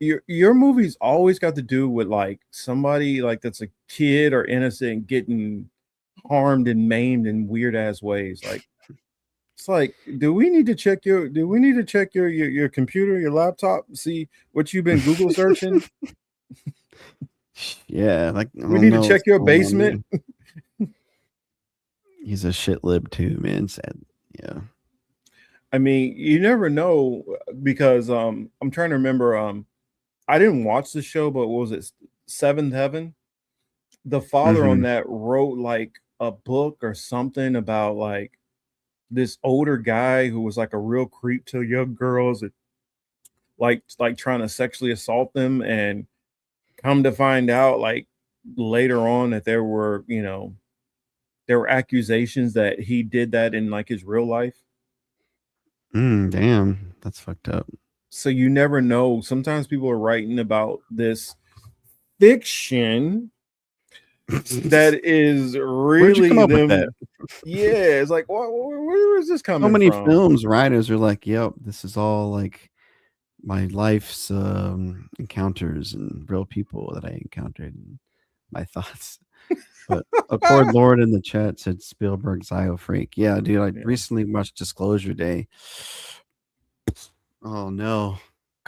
your movies always got to do with like somebody like that's a kid or innocent getting harmed and maimed in weird ass ways. Like, it's like, do we need to check your computer, your laptop, see what you've been Google searching? Yeah, like I We don't need to know check what's your going on basement. there. He's a shit lib too, man. Sad. I mean, you never know because I'm trying to remember. I didn't watch the show, but what was it, Seventh Heaven? The father on Mhm. that wrote like a book or something about like this older guy who was like a real creep to young girls, that, like trying to sexually assault them, and come to find out like later on that there were accusations that he did that in like his real life. Damn, that's fucked up. So you never know. Sometimes people are writing about this fiction that is Where'd you come really up with that? them. Yeah, it's like, where is this So coming many from? films writers are like, "Yep, this is all like my life's encounters and real people that I encountered and my thoughts." But Accord Lord in the chat said Spielberg's Io Freak. Yeah, dude, I Yeah. recently watched Disclosure Day. Oh no,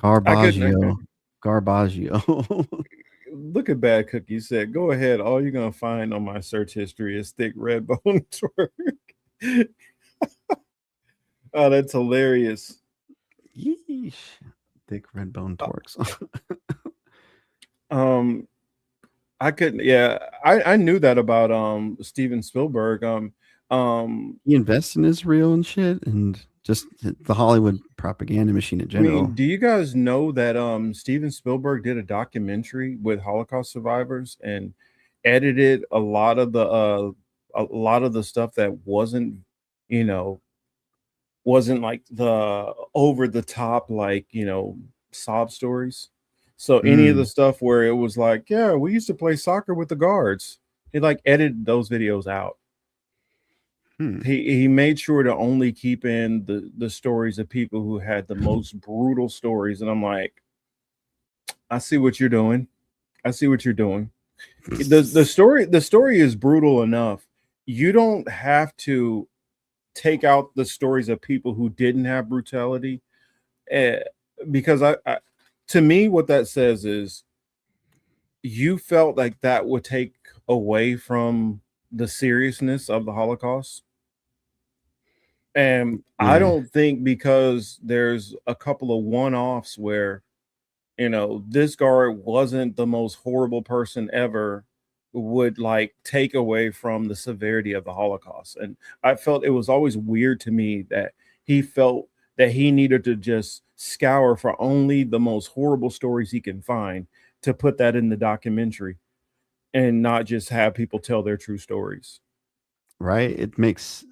I couldn't. Garbaggio. Look at Bad Cookie said, "Go ahead. All you're gonna find on my search history is thick red bone twerk." Oh, that's hilarious. Yeesh. Thick red bone torques. I couldn't. Yeah, I knew that about Steven Spielberg. He invests in Israel and shit, and just the Hollywood propaganda machine in I general. mean, do you guys know that Steven Spielberg did a documentary with Holocaust survivors and edited a lot of the stuff that you know, wasn't like the over the top, like, sob stories. So any of the Mm, stuff where it was like, yeah, we used to play soccer with the guards, he like edited those videos out. hmm. He made sure to only keep in the stories of people who had the most brutal stories. And I'm like, I see what you're doing. I see what you're doing. The story is brutal enough. You don't have to take out the stories of people who didn't have brutality, uh, because to me, what that says is you felt like that would take away from the seriousness of the Holocaust. And I Yeah. don't think, because there's a couple of one-offs where, this guard wasn't the most horrible person ever, would like take away from the severity of the Holocaust. And I felt it was always weird to me that he felt that he needed to just scour for only the most horrible stories he can find to put that in the documentary and not just have people tell their true stories. Right. It makes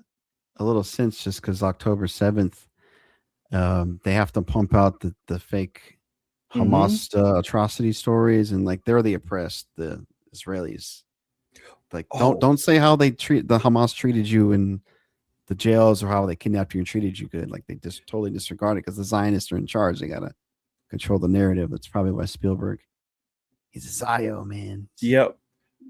a little sense just because October 7th, they have to pump out the fake Hamas atrocity stories, and like they're the oppressed, the Israelis. Like don't say how the Hamas treated you in the jails or how they kidnapped you and treated you good. Like they just totally disregard it because the Zionists are in charge. They gotta control the narrative. That's probably why Spielberg, he's a Zio, man. Yep.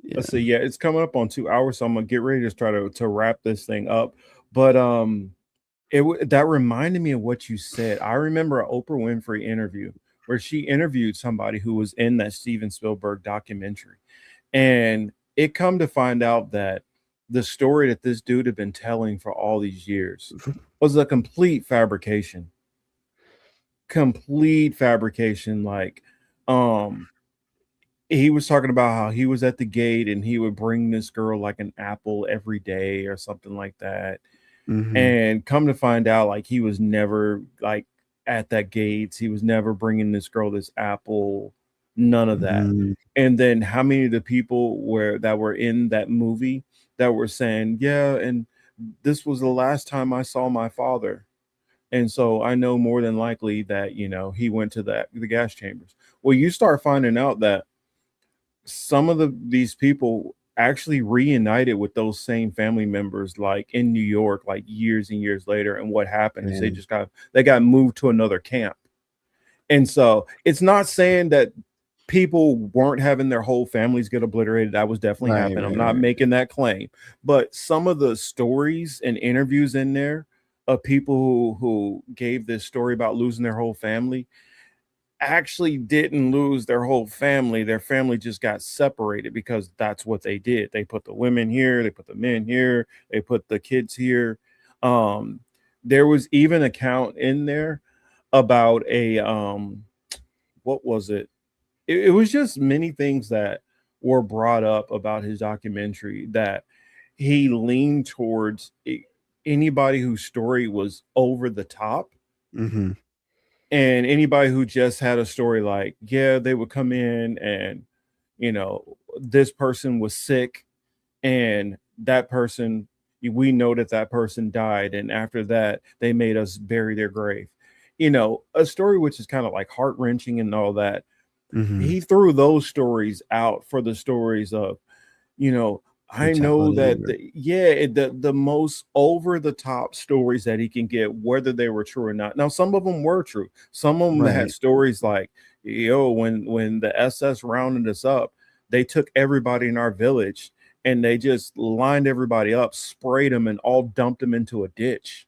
Yeah. Let's see. Yeah, it's coming up on 2 hours, so I'm gonna get ready to try to wrap this thing up. But that reminded me of what you said. I remember an Oprah Winfrey interview where she interviewed somebody who was in that Steven Spielberg documentary, and it come to find out that the story that this dude had been telling for all these years was a complete fabrication. Complete fabrication. Like, he was talking about how he was at the gate and he would bring this girl like an apple every day or something like that. And come to find out, like, he was never like at that gates. He was never bringing this girl this apple, none of that. And then how many of the people that were in that movie that were saying, yeah, and this was the last time I saw my father. And so I know more than likely that, he went to the gas chambers. Well, you start finding out that some of these people actually reunited with those same family members, like in New York, like years and years later. And what happened is they got moved to another camp. And so it's not saying that people weren't having their whole families get obliterated. That was definitely happening. I'm not making that claim, but some of the stories and interviews in there of people who gave this story about losing their whole family actually didn't lose their whole family. Their family just got separated because that's what they did. They put the women here, they put the men here, they put the kids here. There was even a count in there about what was it? It was just many things that were brought up about his documentary that he leaned towards anybody whose story was over the top. And anybody who just had a story like, yeah, they would come in and, this person was sick and that person, we know that person died. And after that, they made us bury their grave. A story which is kind of like heart wrenching and all that. He threw those stories out for the stories of, I know that the most over the top stories that he can get, whether they were true or not. Now, some of them were true. Some of them had stories like, when the SS rounded us up, they took everybody in our village and they just lined everybody up, sprayed them, and all dumped them into a ditch.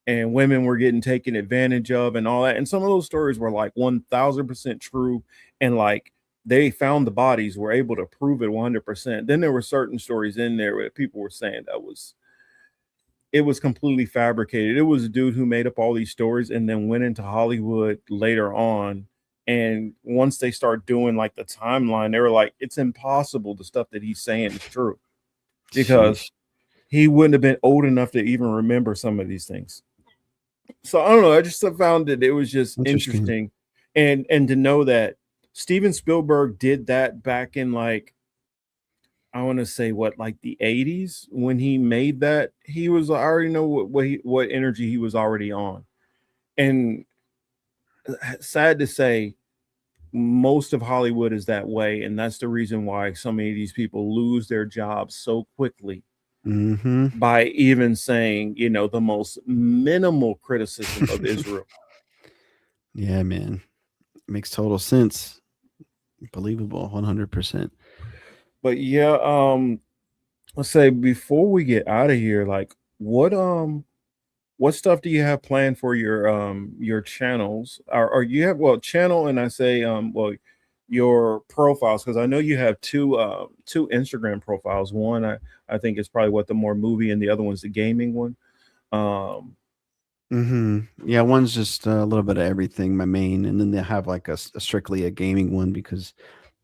And women were getting taken advantage of and all that. And some of those stories were like 1000% true. And like, they found the bodies, were able to prove it 100%. Then there were certain stories in there where people were saying it was completely fabricated. It was a dude who made up all these stories and then went into Hollywood later on. And once they start doing like the timeline, they were like, it's impossible the stuff that he's saying is true, because he wouldn't have been old enough to even remember some of these things. So I don't know. I just found it was just interesting. And to know that Steven Spielberg did that back in like, I want to say like the 80s when he made that. I already know what energy he was already on. And sad to say, most of Hollywood is that way, and that's the reason why so many of these people lose their jobs so quickly. By even saying, the most minimal criticism of Israel. Yeah, man. Makes total sense. Believable, 100%. But yeah, let's say before we get out of here, like what what stuff do you have planned for your channels? Or you have, well, channel, and I say well, your profiles, because I know you have two Instagram profiles. One I think is probably what, the more movie, and the other one's the gaming one. Um Yeah, one's just a little bit of everything, my main, and then they have like a strictly a gaming one because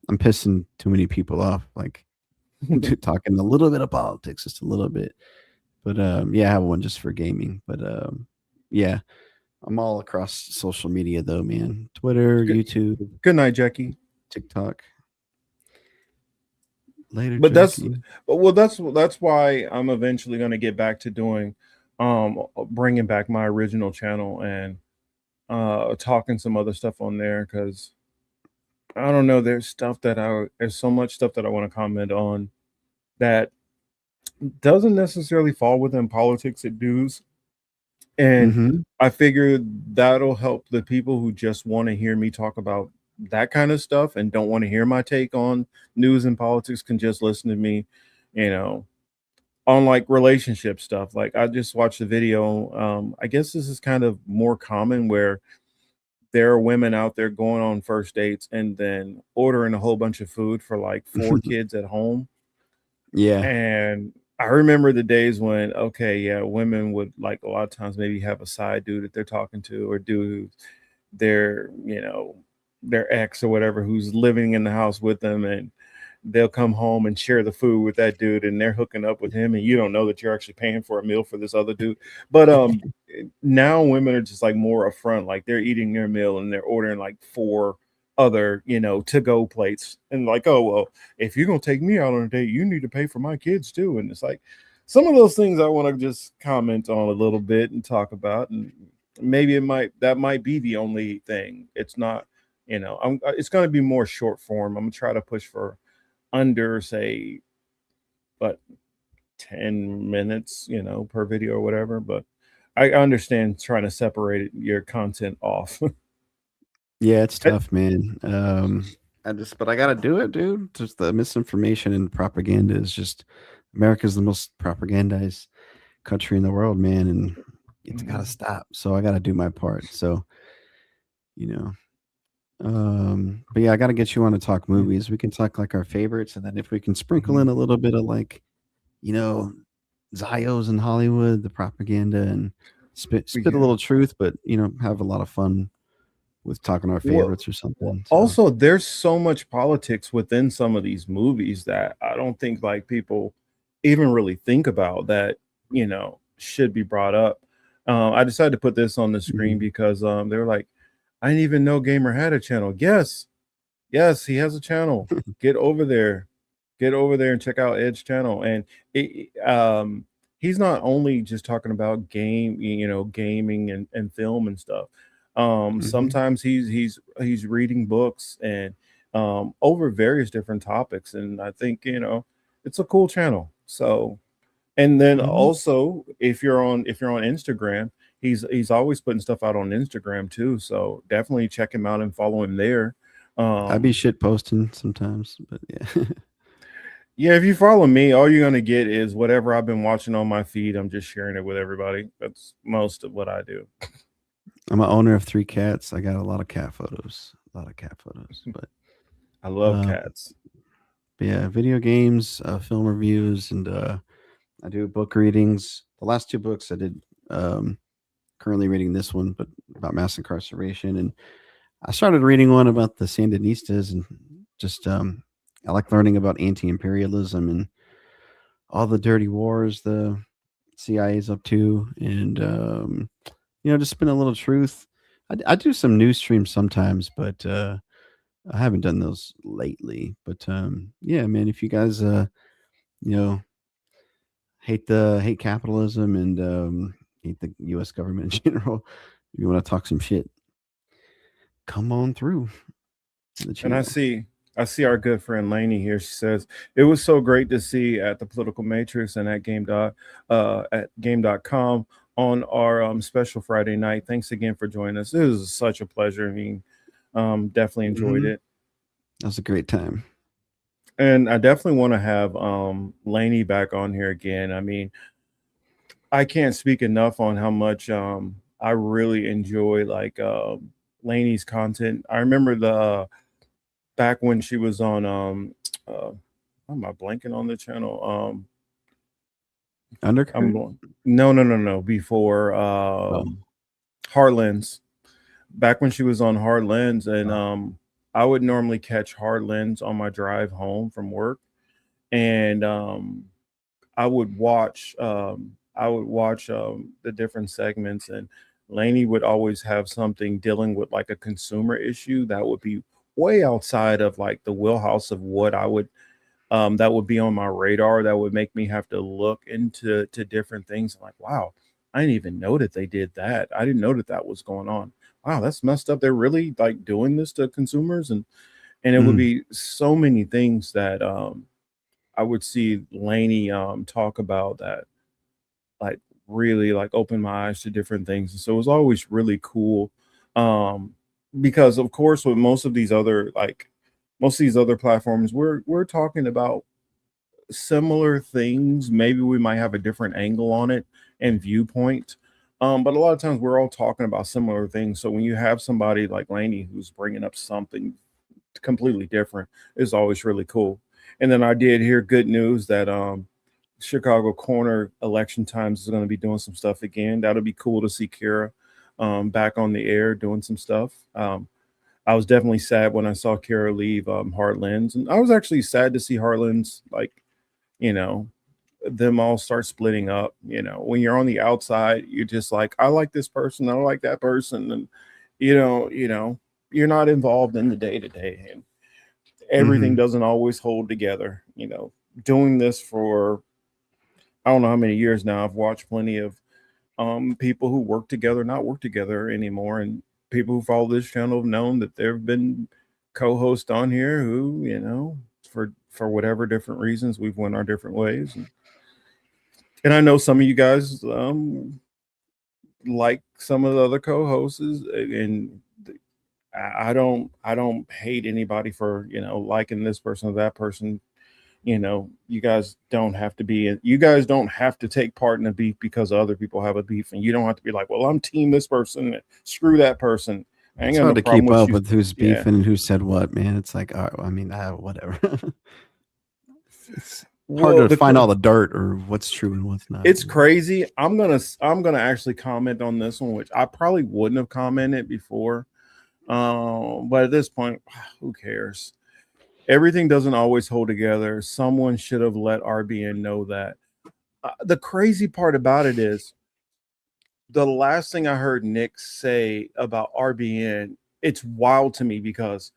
I'm pissing too many people off, like talking a little bit of politics, just a little bit. But yeah, I have one just for gaming. But yeah, I'm all across social media though, man. Twitter, good, YouTube, good night, Jackie. TikTok. Later, But that's, Jackie. well, that's why I'm eventually going to get back to doing bringing back my original channel, and talking some other stuff on there, because I don't know, there's so much stuff that I want to comment on that doesn't necessarily fall within politics and news. And Mm-hmm. I figured that'll help the people who just want to hear me talk about that kind of stuff and don't want to hear my take on news and politics, can just listen to me, you know, on like relationship stuff. Like, I just watched a video. I guess this is kind of more common, where there are women out there going on first dates and then ordering a whole bunch of food for like four kids at home. Yeah. And I remember the days when, okay, yeah, women would like a lot of times maybe have a side dude that they're talking to, or dude, their, their ex or whatever, who's living in the house with them, and they'll come home and share the food with that dude, and they're hooking up with him, and you don't know that you're actually paying for a meal for this other dude. But now women are just like more upfront, like they're eating their meal and they're ordering like four other, to go plates, and like, oh well, if you're gonna take me out on a date, you need to pay for my kids too. And it's like some of those things I want to just comment on a little bit and talk about, and maybe that might be the only thing. It's not, it's going to be more short form. I'm gonna try to push for under, say, but 10 minutes, per video or whatever. But I understand trying to separate your content off. Yeah, it's tough, man. But I gotta do it, dude. Just the misinformation and propaganda is just America's the most propagandized country in the world, man, and it's gotta stop. So I gotta do my part. So, you know. But yeah, I gotta get you on to talk movies. We can talk like our favorites, and then if we can sprinkle in a little bit of like, you know, Zios in Hollywood, the propaganda, and spit a little truth, but have a lot of fun with talking our Well, favorites or something. So. also, there's so much politics within some of these movies that I don't think like people even really think about, that should be brought up. I decided to put this on the screen because they were like, I didn't even know Gamer had a channel. Yes, he has a channel. Get over there, and check out Ed's channel. And he's not only just talking about gaming and film and stuff. Sometimes he's reading books, and over various different topics, and I think it's a cool channel. So, and then also, if you're on Instagram, he's always putting stuff out on Instagram too, so definitely check him out and follow him there. I'd be shit posting sometimes, but yeah. Yeah, if you follow me, all you're gonna get is whatever I've been watching on my feed. I'm just sharing it with everybody. That's most of what I do. I'm an owner of 3 cats. I got a lot of cat photos. But I love cats. But yeah, video games, film reviews, and I do book readings. The last 2 books I did, currently reading this one, but about mass incarceration. And I started reading one about the Sandinistas, and just I like learning about anti-imperialism and all the dirty wars the CIA's up to, and just spin a little truth. I do some news streams sometimes, but I haven't done those lately. But yeah, man, if you guys hate capitalism and hate the U.S. government in general, if you want to talk some shit, come on through. And I see our good friend Lainey here. She says it was so great to see at the Political Matrix and at game.com on our special Friday night. Thanks again for joining us. It was such a pleasure. I mean, definitely enjoyed it. That was a great time. And I definitely want to have Lainey back on here again. I mean, I can't speak enough on how much I really enjoy like Lainey's content. I remember the back when she was on why am I blanking on the channel? Undercurrent? No. Before Heartlands. Back when she was on Heartlands, and I would normally catch Heartlands on my drive home from work, and I would watch the different segments, and Lainey would always have something dealing with like a consumer issue that would be way outside of like the wheelhouse of what I would that would be on my radar, that would make me have to look into different things. Like, wow, I didn't even know that they did that. I didn't know that that was going on. Wow, that's messed up. They're really like doing this to consumers, and it would be so many things that I would see Lainey talk about that like really like opened my eyes to different things. And so it was always really cool. Because of course with most of these other platforms, we're talking about similar things. Maybe we might have a different angle on it and viewpoint. But a lot of times we're all talking about similar things. So when you have somebody like Lainey who's bringing up something completely different, it's always really cool. And then I did hear good news that Chicago Corner election times is going to be doing some stuff again. That'll be cool to see Kira back on the air doing some stuff. I was definitely sad when I saw Kira leave Heartlands, and I was actually sad to see Heartlands, like, you know, them all start splitting up. You know, when you're on the outside, you're just like, I like this person, I don't like that person, and you're not involved in the day to day, and everything doesn't always hold together. You know, doing this for I don't know how many years now, I've watched plenty of people who work together not work together anymore, and people who follow this channel have known that there have been co-hosts on here who, you know, for whatever different reasons, we've went our different ways, and I know some of you guys like some of the other co-hosts, and I don't hate anybody for, you know, liking this person or that person. You know, you guys don't have to take part in a beef because other people have a beef, and you don't have to be like, well, I'm team this person, screw that person. I ain't It's got hard no to problem keep with up you. with who's Yeah. beefing and who said what, man. It's like, I mean, whatever. It's hard to find all the dirt or what's true and what's not. It's crazy. I'm gonna actually comment on this one, which I probably wouldn't have commented before. But at this point, who cares? Everything doesn't always hold together. Someone should have let RBN know that. The crazy part about it is the last thing I heard Nick say about RBN, it's wild to me because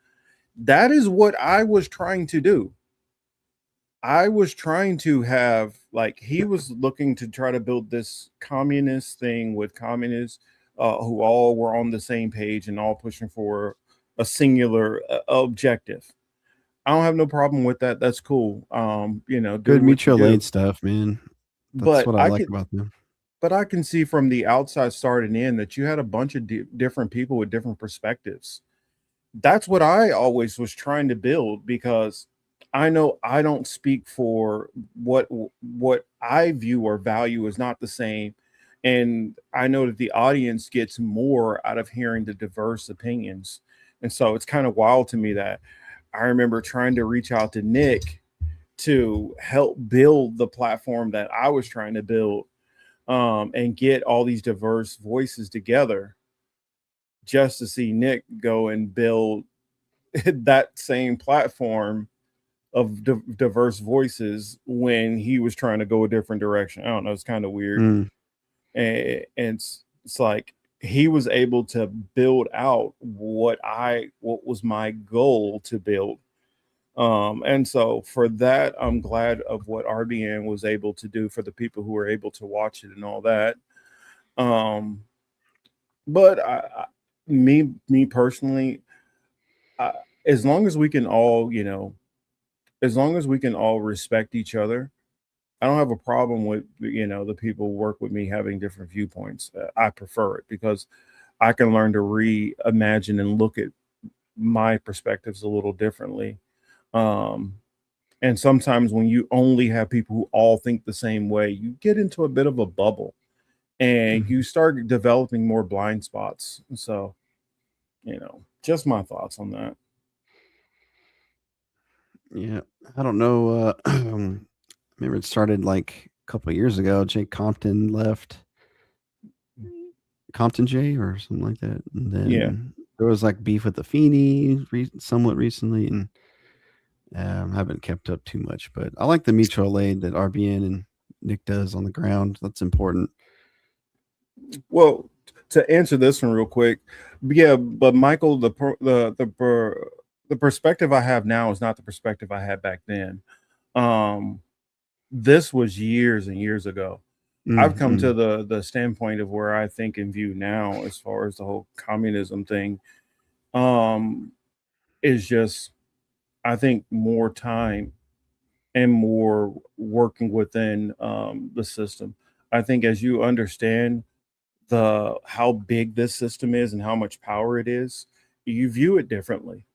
that is what I was trying to do. I was trying to have, like, he was looking to try to build this communist thing with communists who all were on the same page and all pushing for a singular objective. I don't have no problem with that. That's cool. You know, do Good what you mutual do. aid stuff, man. That's But what I like about them. But I can see from the outside starting in that you had a bunch of different people with different perspectives. That's what I always was trying to build, because I know I don't speak for what I view or value is not the same. And I know that the audience gets more out of hearing the diverse opinions. And so it's kind of wild to me that I remember trying to reach out to Nick to help build the platform that I was trying to build, and get all these diverse voices together, just to see Nick go and build that same platform of diverse voices when he was trying to go a different direction. I don't know. It's kind of weird. And it's like he was able to build out what was my goal to build. And so for that, I'm glad of what RBN was able to do for the people who were able to watch it and all that. But me personally, as long as we can all, you know, as long as we can all respect each other, I don't have a problem with, you know, the people who work with me having different viewpoints. I prefer it because I can learn to reimagine and look at my perspectives a little differently. And sometimes when you only have people who all think the same way, you get into a bit of a bubble. and you start developing more blind spots. So, just my thoughts on that. Yeah, I don't know. Remember, it started like a couple of years ago. Jake Compton left, Compton J or something like that, and then there was like beef with the Feeney somewhat recently, and haven't kept up too much. But I like the mutual aid that RBN and Nick does on the ground. That's important. Well, to answer this one real quick, yeah, but Michael, the perspective I have now is not the perspective I had back then. This was years and years ago. I've come to the standpoint of where I think and view now, as far as the whole communism thing, is just, I think, more time and more working within the system. I think as you understand how big this system is and how much power it is, you view it differently.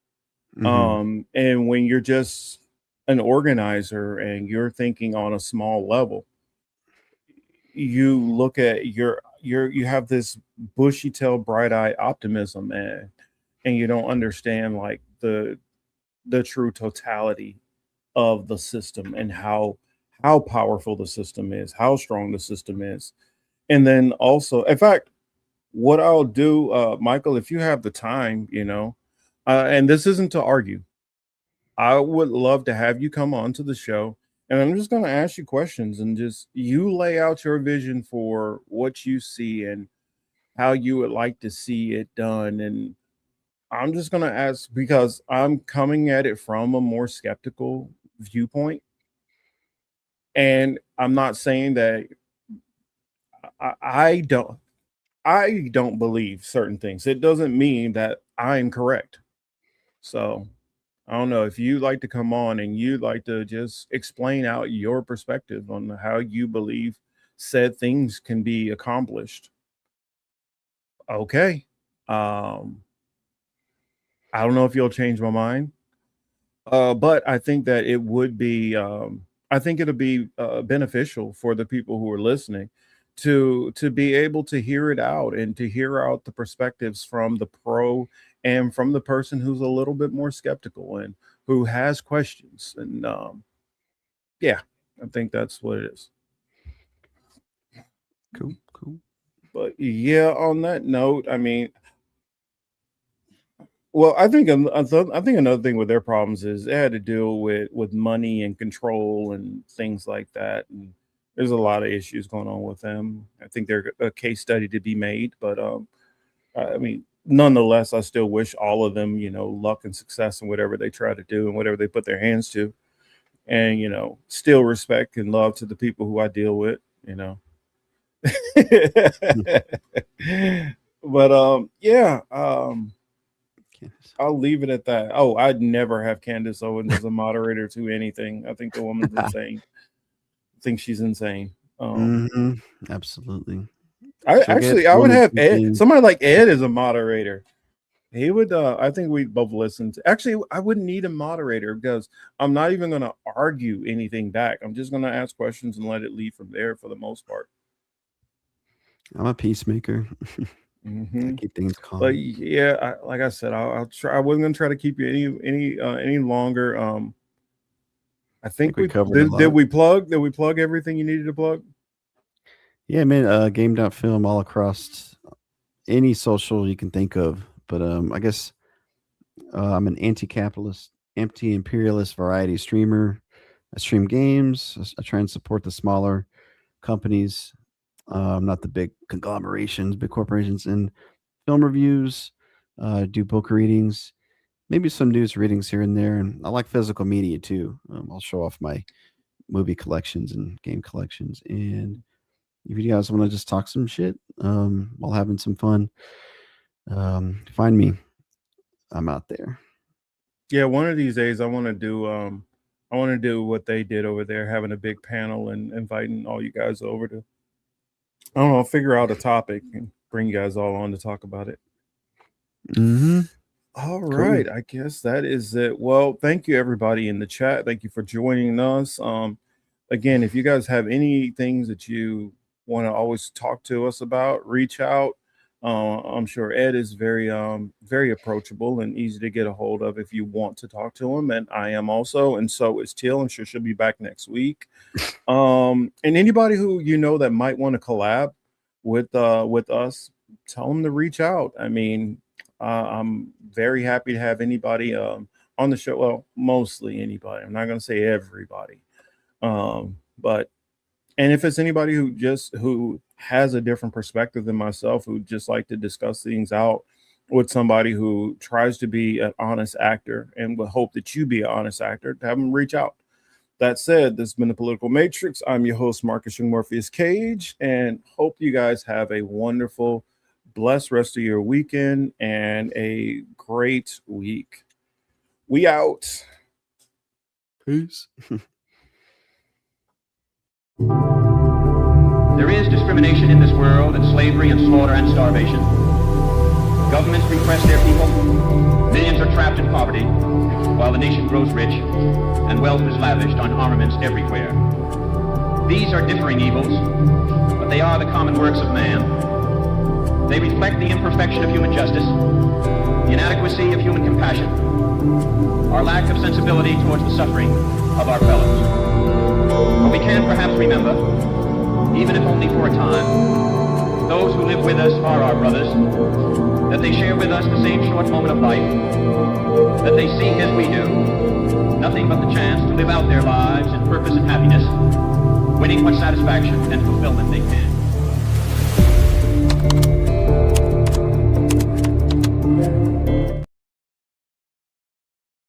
And when you're just an organizer and you're thinking on a small level, you look at you have this bushy tail, bright eye optimism, and you don't understand like the true totality of the system and how powerful the system is, how strong the system is. And then also, in fact, what I'll do, Michael, if you have the time, and this isn't to argue, I would love to have you come on to the show, and I'm just going to ask you questions and just you lay out your vision for what you see and how you would like to see it done. And I'm just going to ask because I'm coming at it from a more skeptical viewpoint. And I'm not saying that I don't believe certain things. It doesn't mean that I'm correct. So I don't know if you like to come on and you'd like to just explain out your perspective on how you believe said things can be accomplished. Okay. I don't know if you'll change my mind. But I think that it would be I think it'll be beneficial for the people who are listening to be able to hear it out and to hear out the perspectives from the pro and from the person who's a little bit more skeptical and who has questions. And yeah, I think that's what it is. Cool. But yeah, on that note, I mean, well, I think another thing with their problems is they had to deal with money and control and things like that. And there's a lot of issues going on with them. I think they're a case study to be made, but I mean, nonetheless, I still wish all of them, luck and success in whatever they try to do and whatever they put their hands to. And still respect and love to the people who I deal with. But yeah. I'll leave it at that. Oh, I'd never have Candace Owens as a moderator to anything. I think the woman's insane. I think she's insane. Absolutely. I would have Ed, somebody like Ed as a moderator. He would. I think we'd both listen to. Actually, I wouldn't need a moderator because I'm not even going to argue anything back. I'm just going to ask questions and let it lead from there for the most part. I'm a peacemaker. I keep things calm. But yeah, like I said, I'll try. I wasn't gonna try to keep you any longer. I think we covered. Did we plug everything you needed to plug? Yeah, man. Game.film all across any social you can think of. But I guess I'm an anti-capitalist, anti-imperialist variety streamer. I stream games. I try and support the smaller companies. Not the big conglomerations, big corporations, and film reviews, do book readings, maybe some news readings here and there. And I like physical media too. I'll show off my movie collections and game collections. And if you guys want to just talk some shit while having some fun, find me. I'm out there. Yeah, one of these days I want to do what they did over there, having a big panel and inviting all you guys over to, I don't know, figure out a topic and bring you guys all on to talk about it. All right. Cool. I guess that is it. Well, thank you everybody in the chat. Thank you for joining us. Again, if you guys have any things that you want to always talk to us about, reach out. I'm sure Ed is very approachable and easy to get a hold of if you want to talk to him, and I am also, and so is Teal. I'm sure she'll be back next week. And anybody who you know that might want to collab with us, tell them to reach out. I mean, I'm very happy to have anybody on the show. Well, mostly anybody. I'm not going to say everybody, but. And if it's anybody who has a different perspective than myself, who just like to discuss things out with somebody who tries to be an honest actor and would hope that you be an honest actor, to have them reach out. That said, this has been the Political Matrix. I'm your host, Marcus Young Morpheus Cage, and hope you guys have a wonderful, blessed rest of your weekend and a great week. We out. Peace. There is discrimination in this world, and slavery and slaughter and starvation. Governments repress their people. Millions are trapped in poverty, while the nation grows rich, and wealth is lavished on armaments everywhere. These are differing evils, but they are the common works of man. They reflect the imperfection of human justice, the inadequacy of human compassion, our lack of sensibility towards the suffering of our fellows. But we can perhaps remember, even if only for a time, those who live with us are our brothers, that they share with us the same short moment of life, that they seek as we do, nothing but the chance to live out their lives in purpose and happiness, winning what satisfaction and fulfillment they can.